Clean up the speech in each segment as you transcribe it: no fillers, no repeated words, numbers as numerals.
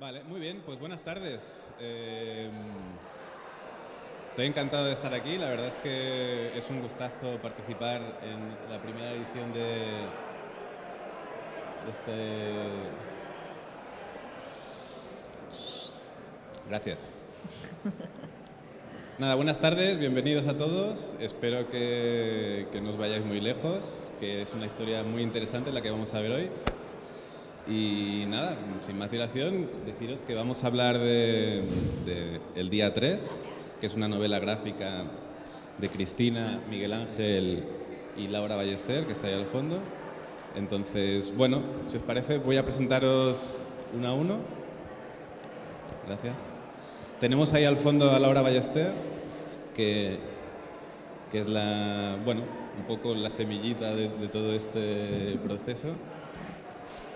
Vale, muy bien, pues buenas tardes. Estoy encantado de estar aquí, la verdad es que es un gustazo participar en la primera edición de este... Gracias. Nada, buenas tardes, bienvenidos a todos. Espero que no os vayáis muy lejos, que es una historia muy interesante la que vamos a ver hoy. Y nada, sin más dilación, deciros que vamos a hablar de El día 3, que es una novela gráfica de Cristina, Miguel Ángel y Laura Ballester, que está ahí al fondo. Entonces, bueno, si os parece, voy a presentaros uno a uno. Gracias. Tenemos ahí al fondo a Laura Ballester, que es la, bueno, un poco la semillita de todo este proceso.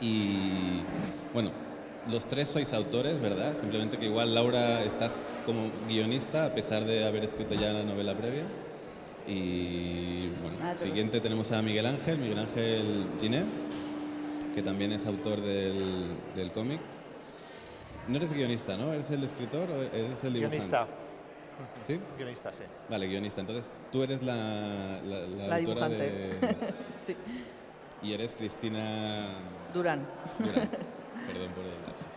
Y bueno, los tres sois autores, ¿verdad? Simplemente que igual Laura estás como guionista a pesar de haber escrito ya la novela previa. Y bueno, siguiente tenemos a Miguel Ángel Giné, que también es autor del cómic. No eres guionista, ¿no? ¿Eres el escritor o eres el dibujante? Guionista. ¿Sí? Guionista, sí. Vale, guionista. Entonces tú eres la autora dibujante. de... Sí. Y eres Cristina... Durán. Perdón por el lapsus.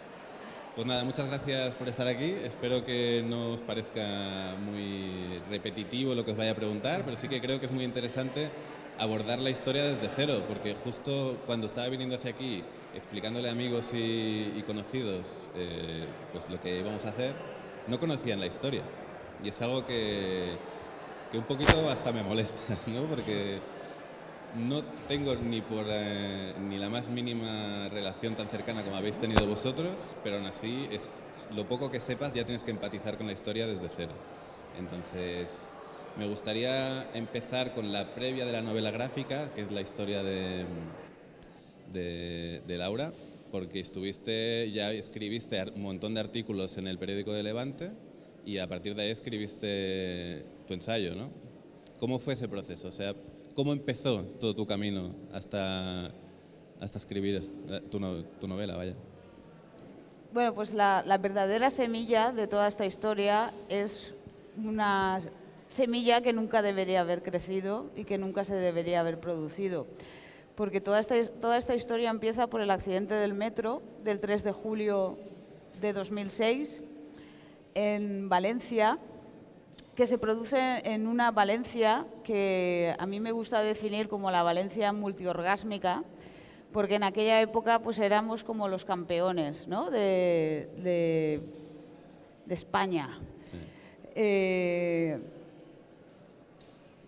Pues nada, muchas gracias por estar aquí. Espero que no os parezca muy repetitivo lo que os vaya a preguntar, pero sí que creo que es muy interesante abordar la historia desde cero, porque justo cuando estaba viniendo hacia aquí, explicándole a amigos y conocidos pues lo que íbamos a hacer, no conocían la historia. Y es algo que un poquito hasta me molesta, ¿no? Porque no tengo ni la más mínima relación tan cercana como habéis tenido vosotros, pero aún así, lo poco que sepas ya tienes que empatizar con la historia desde cero. Entonces, me gustaría empezar con la previa de la novela gráfica, que es la historia de Laura, porque ya escribiste un montón de artículos en el periódico de Levante y a partir de ahí escribiste tu ensayo, ¿no? ¿Cómo fue ese proceso? O sea, ¿cómo empezó todo tu camino hasta escribir tu novela, vaya? Bueno, pues la verdadera semilla de toda esta historia es una semilla que nunca debería haber crecido y que nunca se debería haber producido. Porque toda esta historia empieza por el accidente del metro del 3 de julio de 2006 en Valencia, que se produce en una Valencia que a mí me gusta definir como la Valencia multiorgásmica, porque en aquella época pues éramos como los campeones, ¿no? de España. Sí.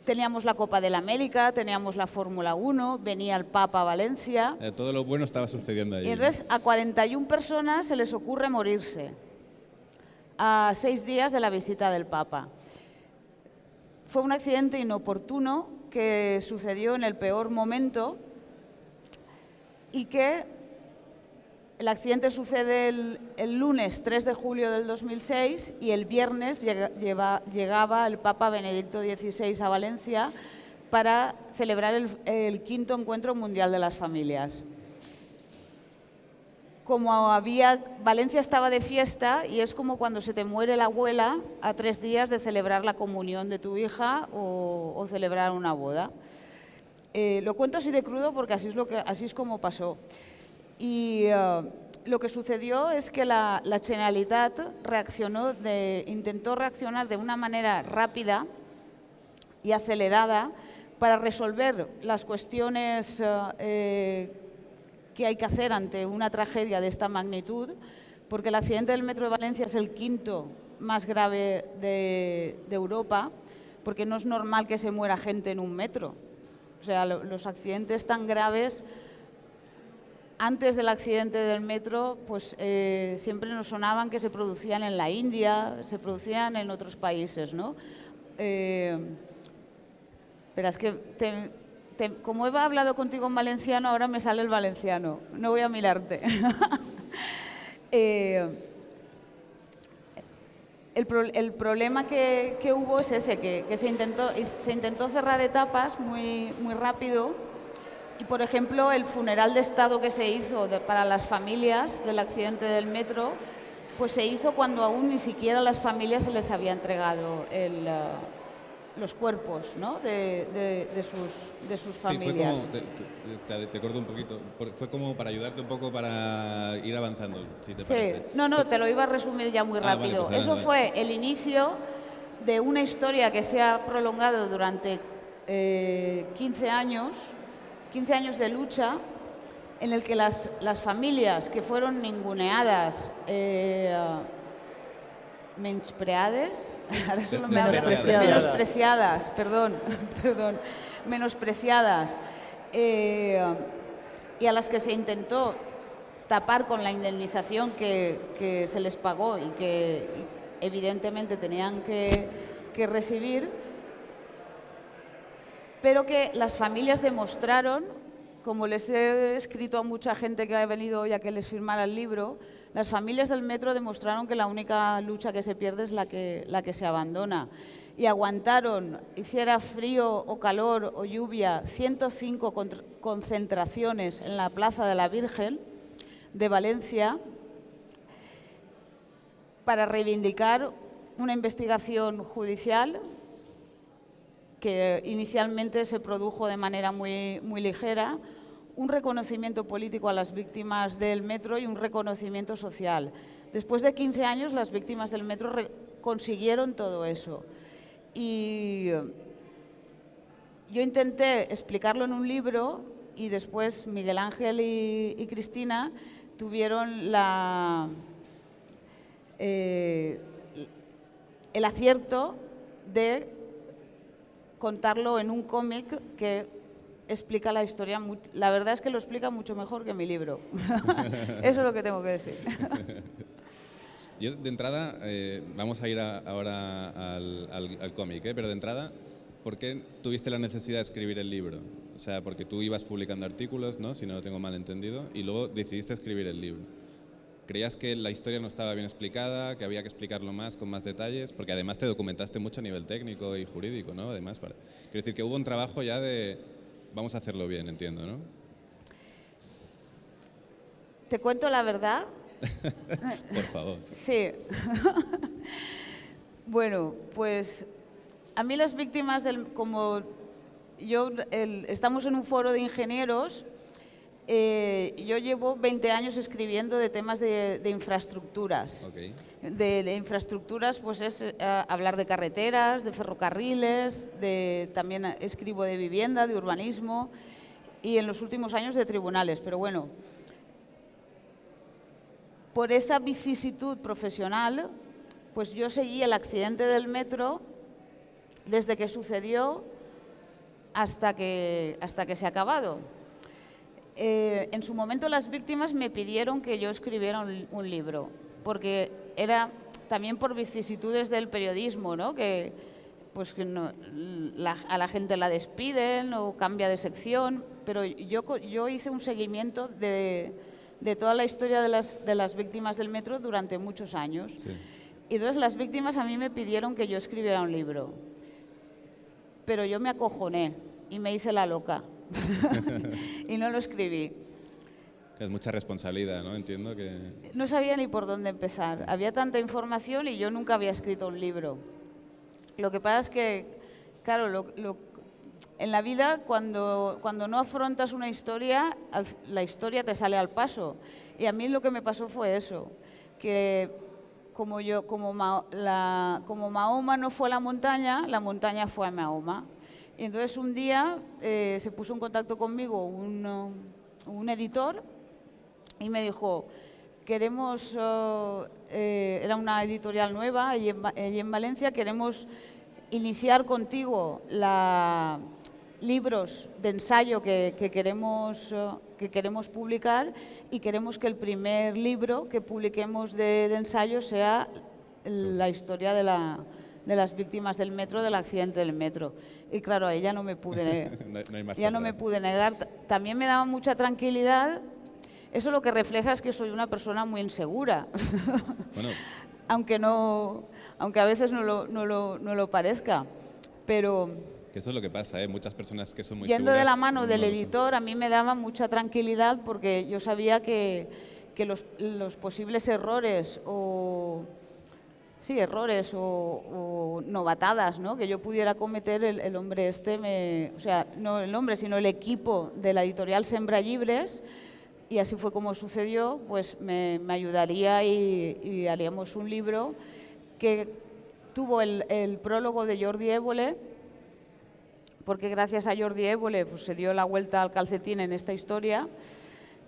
Teníamos la Copa de la América, teníamos la Fórmula 1, venía el Papa a Valencia. Todo lo bueno estaba sucediendo allí. Y entonces a 41 personas se les ocurre morirse a 6 días de la visita del Papa. Fue un accidente inoportuno que sucedió en el peor momento y que el accidente sucede el lunes 3 de julio del 2006 y el viernes llegaba el Papa Benedicto XVI a Valencia para celebrar el 5º Encuentro Mundial de las Familias. Como Valencia estaba de fiesta y es como cuando se te muere la abuela a 3 días de celebrar la comunión de tu hija o celebrar una boda. Lo cuento así de crudo porque así es como pasó. Y lo que sucedió es que la Generalitat intentó reaccionar de una manera rápida y acelerada para resolver las cuestiones que hay que hacer ante una tragedia de esta magnitud, porque el accidente del metro de Valencia es el 5º más grave de Europa, porque no es normal que se muera gente en un metro. O sea, los accidentes tan graves antes del accidente del metro, pues siempre nos sonaban que se producían en la India, se producían en otros países, ¿no? Pero es que como he hablado contigo en valenciano, ahora me sale el valenciano. No voy a mirarte. El problema que hubo es ese, que se intentó cerrar etapas muy rápido Y, por ejemplo, el funeral de Estado que se hizo para las familias del accidente del metro, pues se hizo cuando aún ni siquiera a las familias se les había entregado los cuerpos, ¿no? de sus familias. Sí, fue como, te corto un poquito, fue como para ayudarte un poco para ir avanzando, si te parece. No, te lo iba a resumir ya muy rápido. Vale, pues eso fue el inicio de una historia que se ha prolongado durante 15 años de lucha, en el que las familias que fueron ninguneadas, menospreciadas, y a las que se intentó tapar con la indemnización que se les pagó y que evidentemente tenían que recibir, pero que las familias demostraron, como les he escrito a mucha gente que ha venido hoy a que les firmara el libro, las familias del metro demostraron que la única lucha que se pierde es la que se abandona. Y aguantaron, hiciera frío o calor o lluvia, 105 concentraciones en la Plaza de la Virgen de Valencia para reivindicar una investigación judicial que inicialmente se produjo de manera muy ligera, un reconocimiento político a las víctimas del metro y un reconocimiento social. Después de 15 años, las víctimas del metro consiguieron todo eso. Y yo intenté explicarlo en un libro y después Miguel Ángel y Cristina tuvieron el acierto de contarlo en un cómic que explica la historia. La verdad es que lo explica mucho mejor que mi libro. Eso es lo que tengo que decir. Yo, de entrada, vamos a ir ahora al cómic, pero de entrada, ¿por qué tuviste la necesidad de escribir el libro? O sea, porque tú ibas publicando artículos, ¿no? Si no lo tengo mal entendido, y luego decidiste escribir el libro. ¿Creías que la historia no estaba bien explicada, que había que explicarlo más, con más detalles? Porque además te documentaste mucho a nivel técnico y jurídico, ¿no? Además, quiero decir que hubo un trabajo ya de vamos a hacerlo bien, entiendo, ¿no? ¿Te cuento la verdad? Por favor. Sí. Bueno, pues a mí las víctimas como estamos en un foro de ingenieros. Yo llevo 20 años escribiendo de temas de infraestructuras. Okay. De infraestructuras, pues es hablar de carreteras, de ferrocarriles, también escribo de vivienda, de urbanismo y en los últimos años de tribunales. Pero bueno, por esa vicisitud profesional, pues yo seguí el accidente del metro desde que sucedió hasta que se ha acabado. En su momento las víctimas me pidieron que yo escribiera un libro, porque era también por vicisitudes del periodismo, ¿no? Que a la gente la despiden o cambia de sección, pero yo hice un seguimiento de toda la historia de las víctimas del metro durante muchos años. Sí. Y entonces las víctimas a mí me pidieron que yo escribiera un libro, pero yo me acojoné y me hice la loca. Y no lo escribí. Es mucha responsabilidad, ¿no? Entiendo que... No sabía ni por dónde empezar. Había tanta información y yo nunca había escrito un libro. Lo que pasa es que, claro, en la vida cuando no afrontas una historia, la historia te sale al paso. Y a mí lo que me pasó fue eso, que como Mahoma no fue a la montaña fue a Mahoma. Y entonces un día se puso en contacto conmigo un editor y me dijo, queremos, era una editorial nueva allí en Valencia, queremos iniciar contigo libros de ensayo que queremos publicar y queremos que el primer libro que publiquemos de ensayo sea la historia de las víctimas del metro, del accidente del metro. Y claro, a ella no me pude negar. También me daba mucha tranquilidad. Eso lo que refleja es que soy una persona muy insegura. Bueno. aunque a veces no lo parezca. Pero Que eso es lo que pasa, ¿eh? Muchas personas que son muy yendo de la seguras mano no del lo son. editor, a mí me daba mucha tranquilidad porque yo sabía que los posibles errores o novatadas, ¿no?, que yo pudiera cometer, el hombre o sea, no el hombre, sino el equipo de la editorial Sembrallibres, y así fue como sucedió, pues me ayudaría y haríamos un libro que tuvo el prólogo de Jordi Évole, porque gracias a Jordi Évole pues, se dio la vuelta al calcetín en esta historia,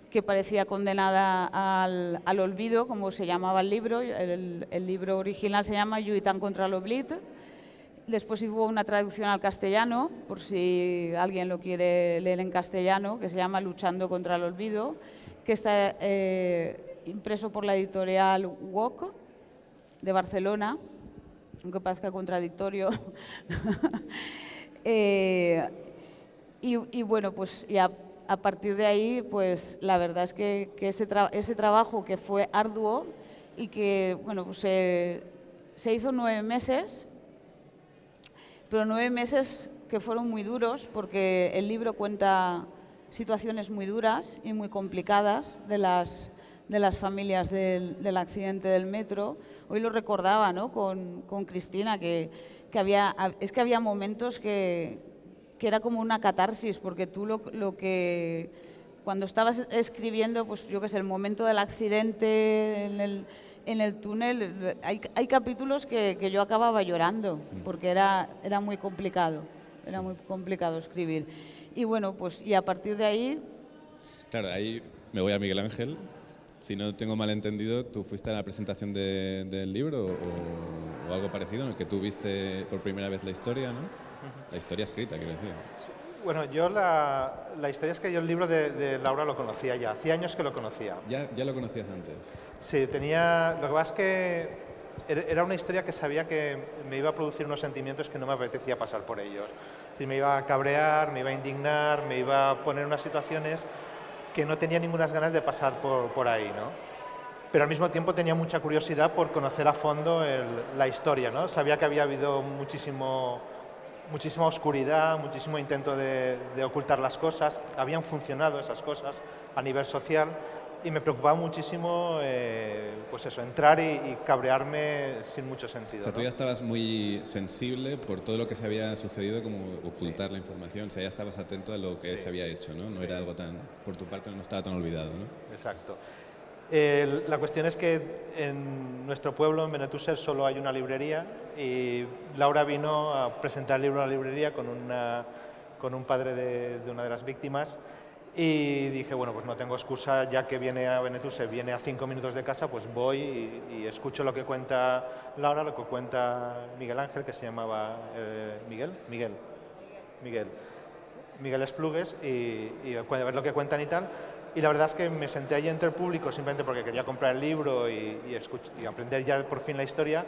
que parecía condenada al olvido, como se llamaba el libro. El libro original se llama Lluitant contra l'oblit. Después hubo una traducción al castellano, por si alguien lo quiere leer en castellano, que se llama Luchando contra el olvido, que está impreso por la editorial WOC de Barcelona, aunque parezca contradictorio. Y bueno, pues ya a partir de ahí, pues la verdad es que ese trabajo que fue arduo y que, bueno, pues se hizo 9 meses, pero 9 meses que fueron muy duros porque el libro cuenta situaciones muy duras y muy complicadas de las familias del accidente del metro. Hoy lo recordaba, ¿no?, con Cristina, que había momentos que era como una catarsis, porque tú lo que cuando estabas escribiendo, pues yo qué sé, el momento del accidente en el túnel, hay capítulos que yo acababa llorando, porque era muy complicado, era muy complicado escribir. Y bueno, pues y a partir de ahí... Claro, ahí me voy a Miguel Ángel. Si no tengo mal entendido, ¿tú fuiste a la presentación del libro o algo parecido en el que tú viste por primera vez la historia, ¿no? La historia escrita, quiero decir. Sí. Bueno, yo la historia es que yo el libro de Laura lo conocía ya, hacía años que lo conocía. ¿Ya lo conocías antes? Sí, lo que pasa es que era una historia que sabía que me iba a producir unos sentimientos que no me apetecía pasar por ellos. Es me iba a cabrear, me iba a indignar, me iba a poner en unas situaciones que no tenía ninguna ganas de pasar por ahí, ¿no? Pero al mismo tiempo tenía mucha curiosidad por conocer a fondo la historia, ¿no? Sabía que había habido muchísima oscuridad, muchísimo intento de ocultar las cosas, habían funcionado esas cosas a nivel social y me preocupaba muchísimo pues eso, entrar y cabrearme sin mucho sentido. O sea, tú ya estabas muy sensible por todo lo que se había sucedido, como ocultar la información, o sea, ya estabas atento a lo que se había hecho, ¿no? No era algo tan, por tu parte no estaba tan olvidado, ¿no? Exacto. La cuestión es que en nuestro pueblo, en Benetússer, solo hay una librería y Laura vino a presentar el libro a la librería con un padre de una de las víctimas y dije, bueno, pues no tengo excusa, ya que viene a Benetússer, viene a 5 minutos de casa, pues voy y escucho lo que cuenta Laura, lo que cuenta Miguel Ángel, que se llamaba Miguel Esplugues, y a ver lo que cuentan y tal. Y la verdad es que me senté allí entre el público simplemente porque quería comprar el libro y aprender ya por fin la historia,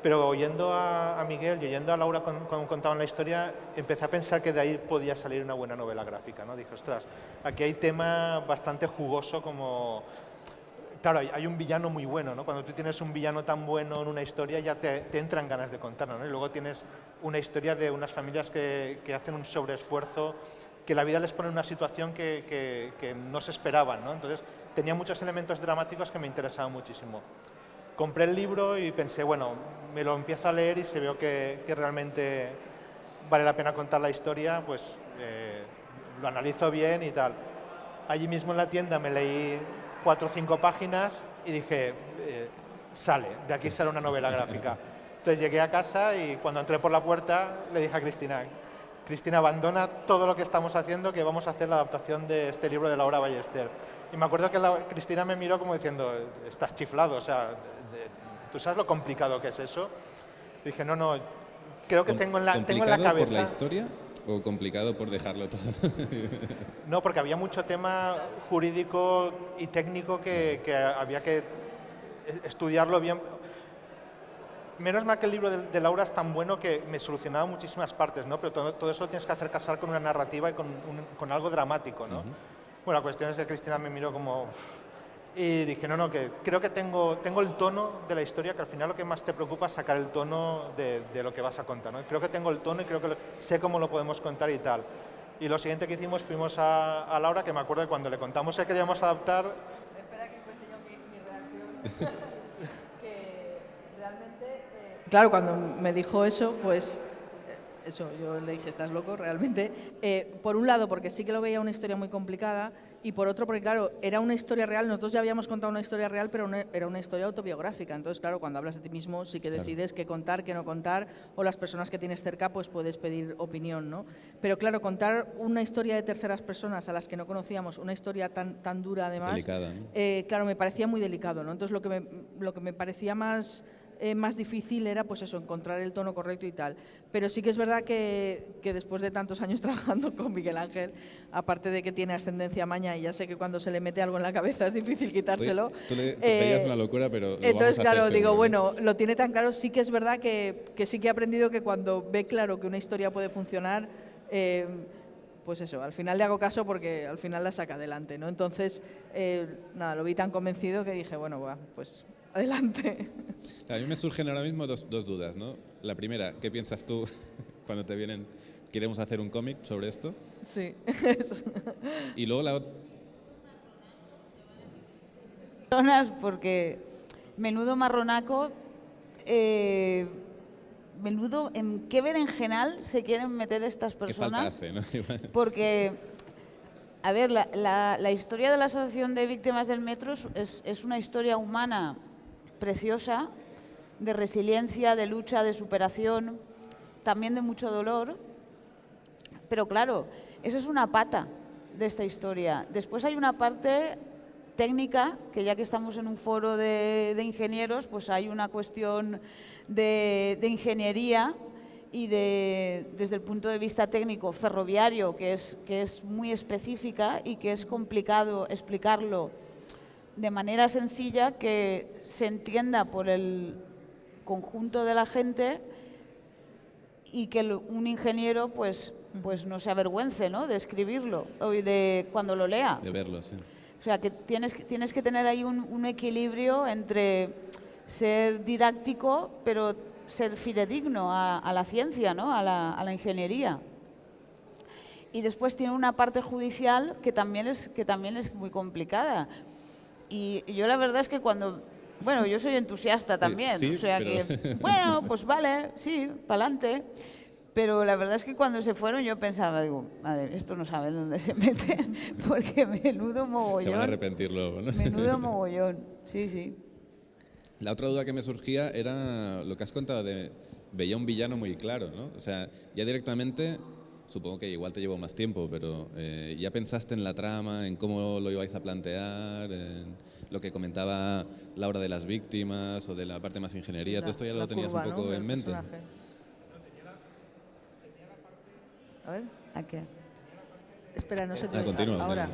pero oyendo a Miguel y oyendo a Laura cuando contaban la historia, empecé a pensar que de ahí podía salir una buena novela gráfica, ¿no? Dije, ostras, aquí hay tema bastante jugoso como... Claro, hay un villano muy bueno, ¿no? Cuando tú tienes un villano tan bueno en una historia ya te entran ganas de contarlo, ¿no? Y luego tienes una historia de unas familias que hacen un sobreesfuerzo, que la vida les pone en una situación que no se esperaban, ¿no? Entonces tenía muchos elementos dramáticos que me interesaban muchísimo. Compré el libro y pensé, bueno, me lo empiezo a leer y si veo que realmente vale la pena contar la historia, pues lo analizo bien y tal. Allí mismo en la tienda me leí 4 o 5 páginas y dije, de aquí sale una novela gráfica. Entonces llegué a casa y cuando entré por la puerta le dije a Cristina, abandona todo lo que estamos haciendo, que vamos a hacer la adaptación de este libro de Laura Ballester. Y me acuerdo que Cristina me miró como diciendo, estás chiflado, o sea, ¿tú sabes lo complicado que es eso? Y dije, no, creo que tengo en la cabeza... ¿Complicado por la historia o complicado por dejarlo todo? No, porque había mucho tema jurídico y técnico que había que estudiarlo bien. Menos mal que el libro de Laura es tan bueno que me solucionaba muchísimas partes, ¿no? Pero todo eso lo tienes que hacer casar con una narrativa y con algo dramático, ¿no? Bueno, la cuestión es que Cristina me miró como... Y dije, no, que creo que tengo el tono de la historia, que al final lo que más te preocupa es sacar el tono de lo que vas a contar, ¿no? Creo que tengo el tono y creo que sé cómo lo podemos contar y tal. Y lo siguiente que hicimos, fuimos a Laura, que me acuerdo de cuando le contamos que queríamos adaptar... Espera que cuente yo mi reacción. Que realmente, claro, cuando me dijo eso, pues... Eso, yo le dije, estás loco, realmente. Por un lado, porque sí que lo veía una historia muy complicada, y por otro, porque claro, era una historia real, nosotros ya habíamos contado una historia real, pero era una historia autobiográfica. Entonces, claro, cuando hablas de ti mismo, sí que decides qué contar, qué no contar, o las personas que tienes cerca, pues puedes pedir opinión, ¿no? Pero claro, contar una historia de terceras personas a las que no conocíamos, una historia tan dura además, delicada, ¿no? Claro, me parecía muy delicado, ¿no? Entonces, lo que me parecía más difícil era pues eso, encontrar el tono correcto y tal. Pero sí que es verdad que después de tantos años trabajando con Miguel Ángel, aparte de que tiene ascendencia maña y ya sé que cuando se le mete algo en la cabeza es difícil quitárselo. Tú le veías una locura, pero lo entonces, vamos a claro, hacer digo, seguro. bueno, lo tiene tan claro. Sí que es verdad que sí que he aprendido que cuando ve claro que una historia puede funcionar, pues eso, al final le hago caso porque al final la saca adelante, ¿no? Entonces, nada, lo vi tan convencido que dije, bueno, pues adelante. A mí me surgen ahora mismo dos dudas, ¿no? La primera, ¿qué piensas tú cuando te vienen, queremos hacer un cómic sobre esto? Sí. Y luego la otra... Personas, porque menudo marronaco, menudo, ¿en qué berenjenal se quieren meter estas ¿Qué falta personas? hace, no? Porque, a ver, la historia de la Asociación de Víctimas del Metro es una historia humana preciosa, de resiliencia, de lucha, de superación, también de mucho dolor. Pero claro, esa es una pata de esta historia. Después hay una parte técnica, que ya que estamos en un foro de ingenieros, pues hay una cuestión de ingeniería y desde el punto de vista técnico ferroviario, que es muy específica y que es complicado explicarlo de manera sencilla, que se entienda por el conjunto de la gente y que un ingeniero pues no se avergüence, ¿no?, de escribirlo o de cuando lo lea. De verlo, sí. O sea, que tienes que tener ahí un equilibrio entre ser didáctico, pero ser fidedigno a la ciencia, ¿no?, a la ingeniería. Y después tiene una parte judicial que también es muy complicada. Y yo la verdad es que bueno, yo soy entusiasta también, sí, o sea pero... que, bueno, pues vale, sí, pa'lante. Pero la verdad es que cuando se fueron yo pensaba, digo, madre, esto no saben dónde se meten, porque menudo mogollón. Se van a arrepentir luego, ¿no? Menudo mogollón, sí, sí. La otra duda que me surgía era lo que has contado veía un villano muy claro, ¿no? O sea, ya directamente, supongo que igual te llevó más tiempo, pero ya pensaste en la trama, en cómo lo ibais a plantear, en lo que comentaba Laura de las víctimas o de la parte más ingeniería, todo esto ya lo tenías un poco en mente. A ver, ¿A qué? espera, no sé. Continúa. Ahora.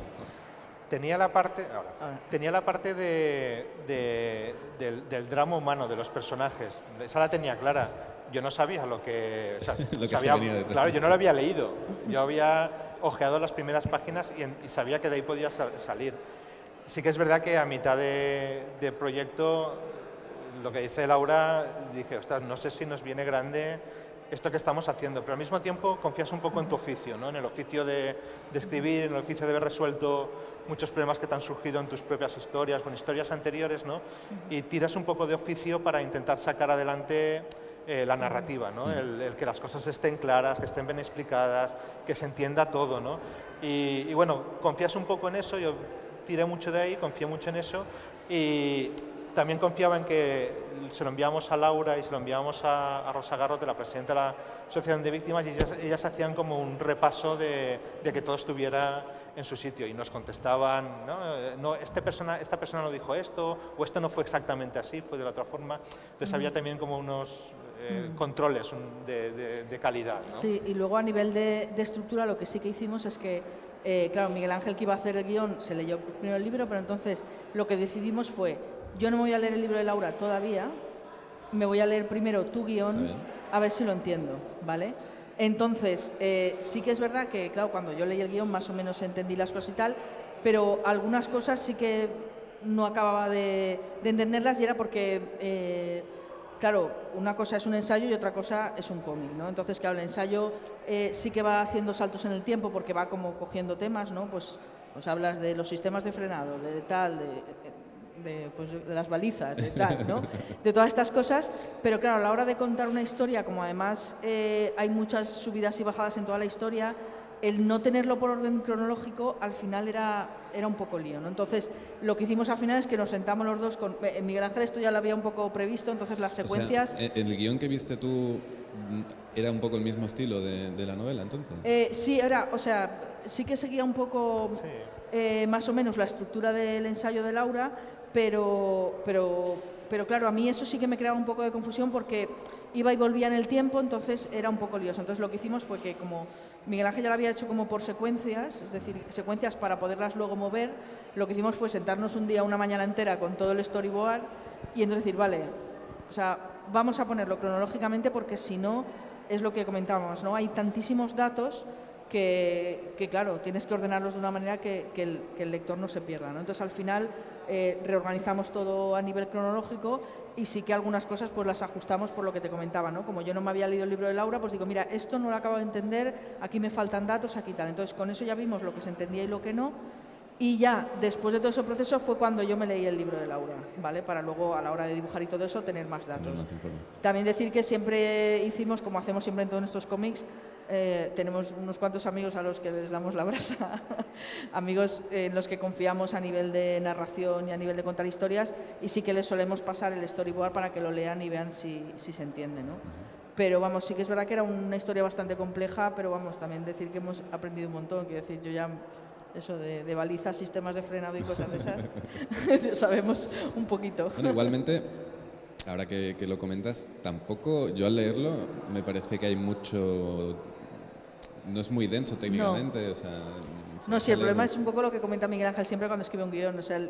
Tenía la parte del drama humano de los personajes. Esa la tenía clara. Yo no sabía lo que... O sea, Lo que se venía detrás. claro, yo no lo había leído. Yo había ojeado las primeras páginas y sabía que de ahí podía salir. Sí que es verdad que a mitad de proyecto, lo que dice Laura, dije, ostras, no sé si nos viene grande esto que estamos haciendo, pero al mismo tiempo confías un poco en tu oficio, ¿no? En el oficio de escribir, en el oficio de haber resuelto muchos problemas que te han surgido en tus propias historias o en historias anteriores, ¿no? Y tiras un poco de oficio para intentar sacar adelante la narrativa, ¿no? El que las cosas estén claras, que estén bien explicadas, que se entienda todo, ¿no? Y bueno, confías un poco en eso, yo tiré mucho de ahí, confié mucho en eso y también confiaba en que se lo enviamos a Laura y se lo enviamos a Rosa Garrote, la presidenta de la Asociación de Víctimas, y ellas hacían como un repaso de que todo estuviera en su sitio y nos contestaban, no, esta persona no dijo esto, o esto no fue exactamente así, fue de la otra forma. Entonces había también como unos controles de calidad, ¿no? Sí, y luego a nivel de estructura lo que sí que hicimos es que, claro, Miguel Ángel, que iba a hacer el guión, se leyó primero el libro, pero entonces lo que decidimos fue, yo no me voy a leer el libro de Laura todavía, me voy a leer primero tu guión, a ver si lo entiendo, ¿vale? Entonces, sí que es verdad que, claro, cuando yo leí el guión más o menos entendí las cosas y tal, pero algunas cosas sí que no acababa de entenderlas, y era porque, claro, una cosa es un ensayo y otra cosa es un cómic, ¿no? Entonces, claro, el ensayo sí que va haciendo saltos en el tiempo porque va como cogiendo temas, ¿no? Pues hablas de los sistemas de frenado, de tal, pues, de las balizas, de tal, ¿no? De todas estas cosas, pero claro, a la hora de contar una historia, como además hay muchas subidas y bajadas en toda la historia, el no tenerlo por orden cronológico al final era un poco lío, ¿no? Entonces, lo que hicimos al final es que nos sentamos los dos con Miguel Ángel, esto ya lo había un poco previsto, entonces las secuencias... O sea, ¿el guión que viste tú era un poco el mismo estilo de la novela, entonces? Sí, o sea, sí que seguía un poco más o menos la estructura del ensayo de Laura, pero claro, a mí eso sí que me creaba un poco de confusión porque iba y volvía en el tiempo, entonces era un poco lioso. Entonces lo que hicimos fue que, como Miguel Ángel ya lo había hecho como por secuencias, es decir, secuencias para poderlas luego mover, lo que hicimos fue sentarnos un día, una mañana entera con todo el storyboard y entonces decir, vale, o sea, vamos a ponerlo cronológicamente porque si no, es lo que comentábamos, ¿no? Hay tantísimos datos que claro, tienes que ordenarlos de una manera que el lector no se pierda, ¿no? Entonces, al final, reorganizamos todo a nivel cronológico y sí que algunas cosas pues las ajustamos por lo que te comentaba, ¿no? Como yo no me había leído el libro de Laura, pues digo, mira, esto no lo acabo de entender, aquí me faltan datos, aquí tal. Entonces, con eso ya vimos lo que se entendía y lo que no. Y ya, después de todo ese proceso, fue cuando yo me leí el libro de Laura, ¿vale? Para luego, a la hora de dibujar y todo eso, tener más datos. También decir que siempre hicimos, como hacemos siempre en todos estos cómics, tenemos unos cuantos amigos a los que les damos la brasa, amigos en los que confiamos a nivel de narración y a nivel de contar historias, y sí que les solemos pasar el storyboard para que lo lean y vean si se entiende, ¿no? Pero vamos, sí que es verdad que era una historia bastante compleja, pero vamos, también decir que hemos aprendido un montón, quiero decir, yo ya... Eso de balizas, sistemas de frenado y cosas de esas, sabemos un poquito. Bueno, igualmente, ahora que lo comentas, tampoco, yo al leerlo, me parece que hay mucho... No es muy denso técnicamente, no. o sea... No, sí, el problema es un poco lo que comenta Miguel Ángel siempre cuando escribe un guión, o sea,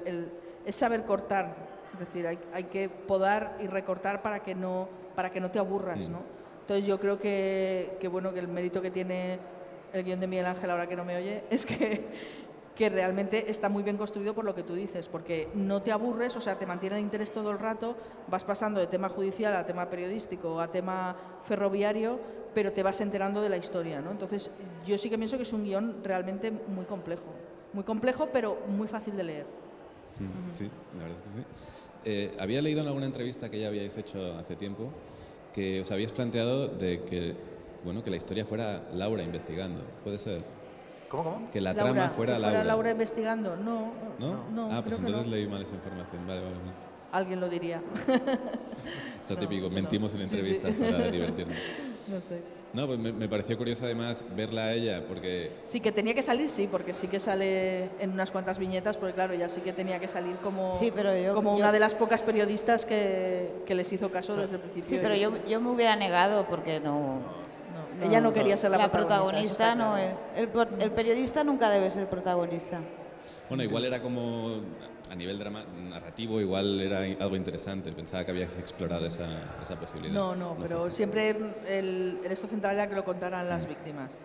es saber cortar, es decir, hay que podar y recortar para que no te aburras, ¿no? Entonces yo creo que bueno, que el mérito que tiene el guión de Miguel Ángel, ahora que no me oye, es que realmente está muy bien construido por lo que tú dices, porque no te aburres, o sea, te mantiene de interés todo el rato, vas pasando de tema judicial a tema periodístico, a tema ferroviario, pero te vas enterando de la historia, ¿no? Entonces, yo sí que pienso que es un guión realmente muy complejo, pero muy fácil de leer. Sí, la verdad es que sí. Había leído en alguna entrevista que ya habíais hecho hace tiempo que os habíais planteado de que la historia fuera Laura investigando, ¿puede ser? ¿Cómo? Que la trama fuera Laura. Laura investigando, no. Ah, pues creo entonces que no. leí mal esa información, vale. Alguien lo diría. Está típico, mentimos en entrevistas para divertirnos. No sé. No, pues me pareció curioso además verla a ella, porque... Sí, que tenía que salir, sí, porque sí que sale en unas cuantas viñetas, porque claro, ella sí que tenía que salir como, sí, pero una de las pocas periodistas que les hizo caso desde el principio. Sí, pero yo me hubiera negado porque ella no quería ser la protagonista. No, el periodista nunca debe ser protagonista. Bueno, igual era como, a nivel narrativo, igual era algo interesante. Pensaba que habías explorado esa posibilidad. No, pero siempre el esto central era que lo contaran las víctimas.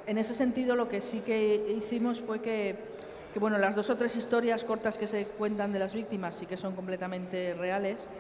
En ese sentido, lo que sí que hicimos fue que bueno, las 2 o 3 historias cortas que se cuentan de las víctimas sí que son completamente reales,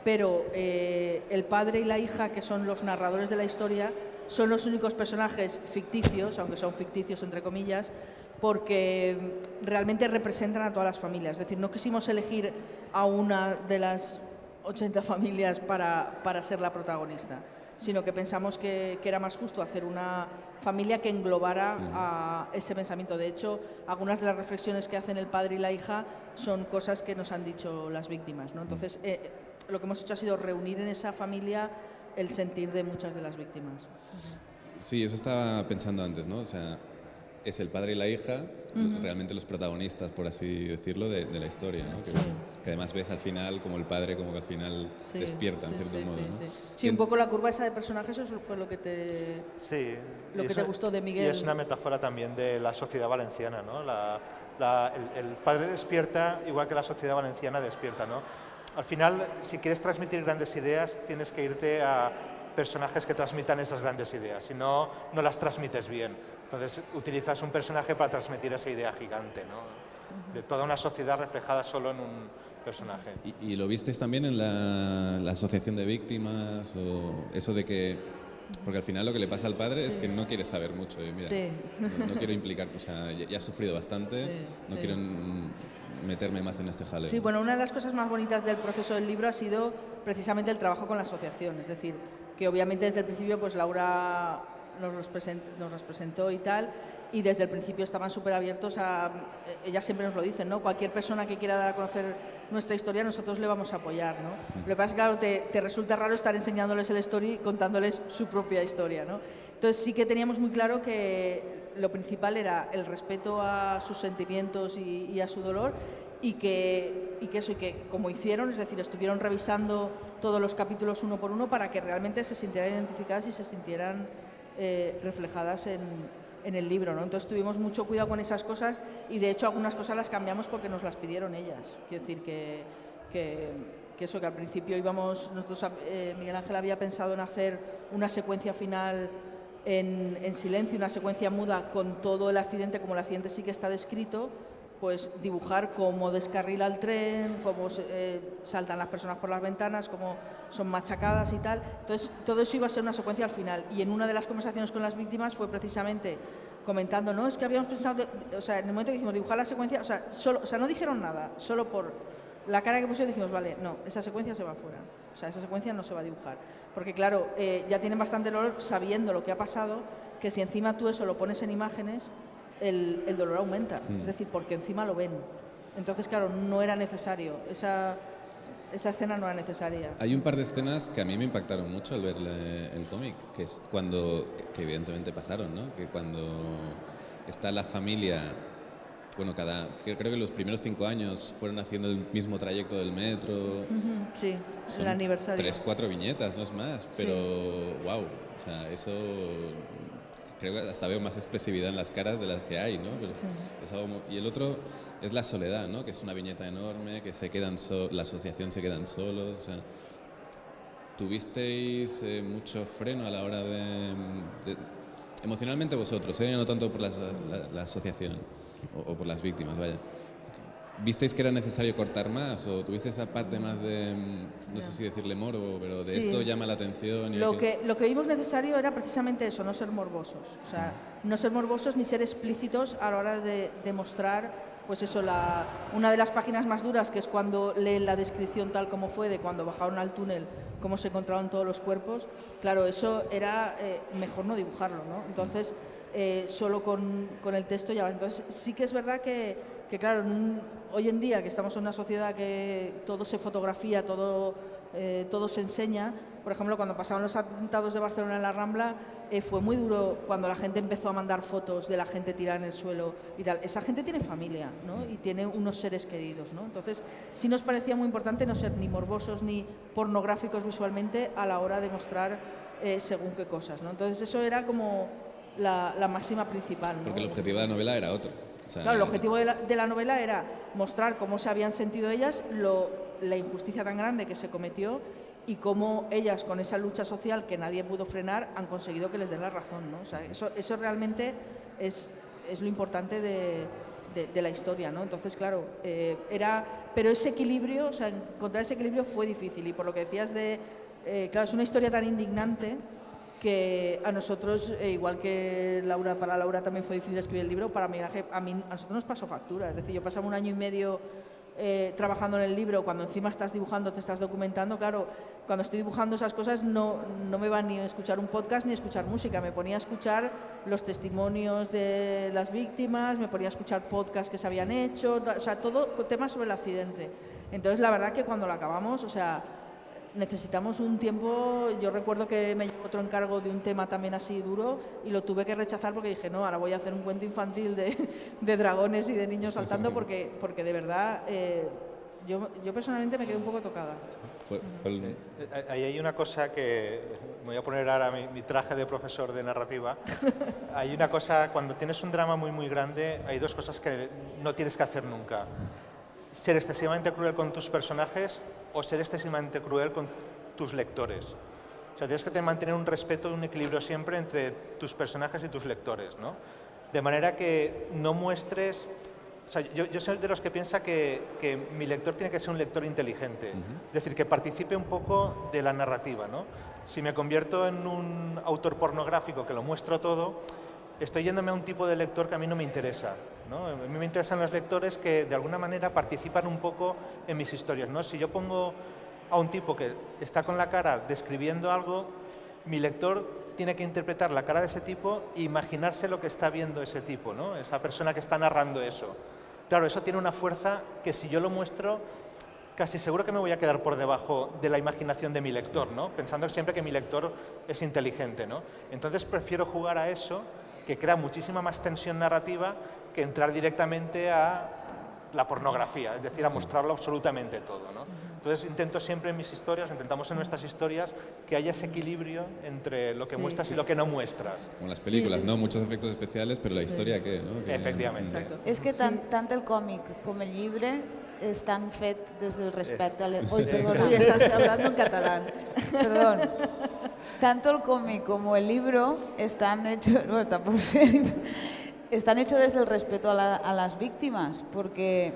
pero el padre y la hija, que son los narradores de la historia, son los únicos personajes ficticios, aunque son ficticios entre comillas, porque realmente representan a todas las familias. Es decir, no quisimos elegir a una de las 80 familias para ser la protagonista, sino que pensamos que era más justo hacer una familia que englobara a ese pensamiento. De hecho, algunas de las reflexiones que hacen el padre y la hija son cosas que nos han dicho las víctimas, ¿no? Entonces, lo que hemos hecho ha sido reunir en esa familia el sentir de muchas de las víctimas. Sí, eso estaba pensando antes, ¿no? O sea, es el padre y la hija, realmente los protagonistas, por así decirlo, de la historia, ¿no? Que además ves al final como el padre como que al final despierta, en cierto modo, ¿no? Sí, un poco la curva esa de personajes, eso fue lo que te te gustó de Miguel. Y es una metáfora también de la sociedad valenciana, ¿no? El padre despierta igual que la sociedad valenciana despierta, ¿no? Al final, si quieres transmitir grandes ideas, tienes que irte a personajes que transmitan esas grandes ideas, si no, no las transmites bien. Entonces, utilizas un personaje para transmitir esa idea gigante, ¿no? de toda una sociedad reflejada solo en un personaje. ¿Y lo visteis también en la asociación de víctimas o eso de que, porque al final lo que le pasa al padre es que no quiere saber mucho, mira, Sí. no quiero implicar, o sea, ya ha sufrido bastante, no quiero meterme más en este jaleo. Sí, bueno, una de las cosas más bonitas del proceso del libro ha sido precisamente el trabajo con la asociación, es decir, que obviamente desde el principio pues Laura nos presentó y tal, y desde el principio estaban súper abiertos a, ellas siempre nos lo dicen, ¿no? Cualquier persona que quiera dar a conocer nuestra historia, nosotros le vamos a apoyar, ¿no? Lo que pasa es que, claro, te resulta raro estar enseñándoles el story y contándoles su propia historia, ¿no? Entonces sí que teníamos muy claro que lo principal era el respeto a sus sentimientos y a su dolor, y que como hicieron, es decir, estuvieron revisando todos los capítulos uno por uno para que realmente se sintieran identificadas y se sintieran reflejadas en el libro, ¿no? Entonces tuvimos mucho cuidado con esas cosas y de hecho algunas cosas las cambiamos porque nos las pidieron ellas. Quiero decir que eso, que al principio íbamos, nosotros, Miguel Ángel había pensado en hacer una secuencia final en silencio, una secuencia muda con todo el accidente, como el accidente sí que está descrito, pues dibujar cómo descarrila el tren, cómo saltan las personas por las ventanas, cómo son machacadas y tal. Entonces, todo eso iba a ser una secuencia al final. Y en una de las conversaciones con las víctimas fue precisamente comentando, no, es que habíamos pensado, o sea, en el momento que dijimos dibujar la secuencia, o sea, no dijeron nada, solo por la cara que pusieron dijimos, vale, no, esa secuencia se va fuera. O sea, esa secuencia no se va a dibujar. Porque claro, ya tienen bastante dolor sabiendo lo que ha pasado, que si encima tú eso lo pones en imágenes, el dolor aumenta, es decir, porque encima lo ven. Entonces, claro, no era necesario, esa escena no era necesaria. Hay un par de escenas que a mí me impactaron mucho al ver el cómic, que es cuando, que evidentemente pasaron, ¿no? Que cuando está la familia, bueno, creo que los primeros 5 años fueron haciendo el mismo trayecto del metro. Sí, son el aniversario. 3-4 viñetas, no es más, pero wow, o sea, eso... Creo que hasta veo más expresividad en las caras de las que hay, ¿no? Pero es algo y el otro es la soledad, ¿no? Que es una viñeta enorme, que se quedan la asociación se quedan solos. O sea, ¿tuvisteis mucho freno a la hora de emocionalmente vosotros, no tanto por la asociación o por las víctimas, vaya? ¿Visteis que era necesario cortar más o tuviste esa parte más de, no sé si decirle morbo, pero de esto llama la atención? Y lo que vimos necesario era precisamente eso, no ser morbosos. O sea, no ser morbosos ni ser explícitos a la hora de demostrar, pues eso, una de las páginas más duras, que es cuando leen la descripción tal como fue de cuando bajaron al túnel, cómo se encontraron todos los cuerpos. Claro, eso era mejor no dibujarlo, ¿no? Entonces, solo con el texto ya va. Entonces, sí que es verdad que claro, hoy en día que estamos en una sociedad que todo se fotografía, todo se enseña, por ejemplo, cuando pasaron los atentados de Barcelona en la Rambla, fue muy duro cuando la gente empezó a mandar fotos de la gente tirada en el suelo y tal. Esa gente tiene familia, ¿no? Y tiene unos seres queridos, ¿no? Entonces, sí nos parecía muy importante no ser ni morbosos ni pornográficos visualmente a la hora de mostrar según qué cosas, ¿no? Entonces, eso era como la máxima principal, ¿no? Porque el objetivo de la novela era otro. O sea, claro, el objetivo de la novela era mostrar cómo se habían sentido ellas, la injusticia tan grande que se cometió y cómo ellas, con esa lucha social que nadie pudo frenar, han conseguido que les den la razón, ¿no? O sea, eso realmente es lo importante de la historia, ¿no? Entonces, claro, pero ese equilibrio, o sea, encontrar ese equilibrio fue difícil y por lo que decías claro, es una historia tan indignante que a nosotros, igual que para Laura también fue difícil escribir el libro, a nosotros nos pasó factura. Es decir, yo pasaba 1 año y medio trabajando en el libro, cuando encima estás dibujando, te estás documentando, claro, cuando estoy dibujando esas cosas no me va ni a escuchar un podcast ni a escuchar música, me ponía a escuchar los testimonios de las víctimas, me ponía a escuchar podcasts que se habían hecho, o sea, todo temas sobre el accidente. Entonces, la verdad que cuando lo acabamos, o sea, necesitamos un tiempo. Yo recuerdo que me llegó otro encargo de un tema también así duro y lo tuve que rechazar porque dije, no, ahora voy a hacer un cuento infantil de dragones y de niños saltando porque de verdad yo personalmente me quedé un poco tocada. Ahí hay una cosa que me voy a poner ahora mi traje de profesor de narrativa. Hay una cosa, cuando tienes un drama muy muy grande, hay 2 cosas que no tienes que hacer nunca: ser excesivamente cruel con tus personajes o ser excesivamente cruel con tus lectores. O sea, tienes que mantener un respeto y un equilibrio siempre entre tus personajes y tus lectores, ¿no? De manera que no muestres O sea, yo soy de los que piensa que mi lector tiene que ser un lector inteligente, es decir, que participe un poco de la narrativa, ¿no? Si me convierto en un autor pornográfico que lo muestro todo, estoy yéndome a un tipo de lector que a mí no me interesa, ¿no? A mí me interesan los lectores que de alguna manera participan un poco en mis historias, ¿no? Si yo pongo a un tipo que está con la cara describiendo algo, mi lector tiene que interpretar la cara de ese tipo e imaginarse lo que está viendo ese tipo, ¿no? Esa persona que está narrando eso. Claro, eso tiene una fuerza que si yo lo muestro, casi seguro que me voy a quedar por debajo de la imaginación de mi lector, ¿no? Pensando siempre que mi lector es inteligente, ¿no? Entonces prefiero jugar a eso, que crea muchísima más tensión narrativa que entrar directamente a la pornografía, es decir, a mostrarlo absolutamente todo, ¿no? Entonces intento siempre en mis historias, intentamos en nuestras historias, que haya ese equilibrio entre lo que muestras y lo que no muestras. Como las películas, ¿no? Muchos efectos especiales, pero la historia, ¿qué? ¿No? Efectivamente. És que tant el còmic com el llibre estan fets des del respecte. Oi, perdona. Hoy estás hablando en catalán. Perdón. Tanto el cómic como el libro están hechos, bueno, tampoco sé, están hechos desde el respeto a las víctimas, porque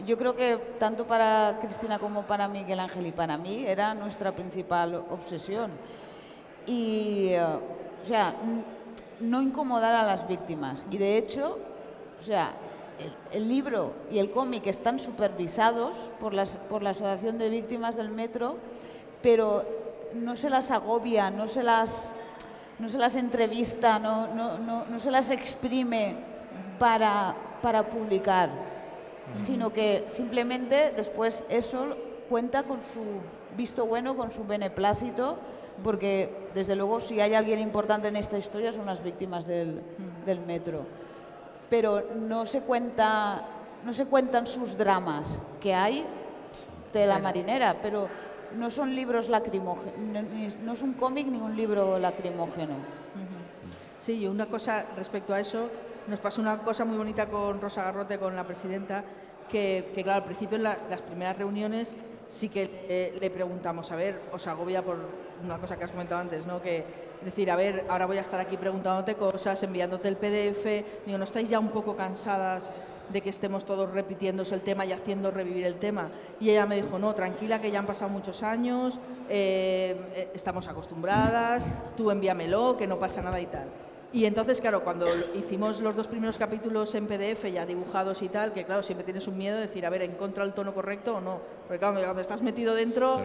yo creo que tanto para Cristina como para Miguel Ángel y para mí era nuestra principal obsesión. Y, o sea, no incomodar a las víctimas. Y de hecho, o sea, el libro y el cómic están supervisados por la Asociación de Víctimas del Metro, pero no se las agobia, no se las entrevista, no se las exprime para publicar, sino que simplemente después eso cuenta con su visto bueno, con su beneplácito, porque desde luego si hay alguien importante en esta historia son las víctimas del metro. Pero no se cuentan sus dramas, que hay de la marinera, pero no son libros lacrimógenos, no es un cómic ni un libro lacrimógeno. Sí, y una cosa respecto a eso, nos pasó una cosa muy bonita con Rosa Garrote, con la presidenta, que claro, al principio en las primeras reuniones sí que le preguntamos, a ver, os agobia por una cosa que has comentado antes, ¿no? Que decir, a ver, ahora voy a estar aquí preguntándote cosas, enviándote el PDF, digo, ¿no estáis ya un poco cansadas de que estemos todos repitiéndose el tema y haciendo revivir el tema? Y ella me dijo, no, tranquila, que ya han pasado muchos años, estamos acostumbradas, tú envíamelo, que no pasa nada y tal. Y entonces, claro, cuando hicimos los 2 primeros capítulos en PDF ya dibujados y tal, que claro, siempre tienes un miedo de decir, a ver, ¿encuentro el tono correcto o no? Porque claro, cuando estás metido dentro,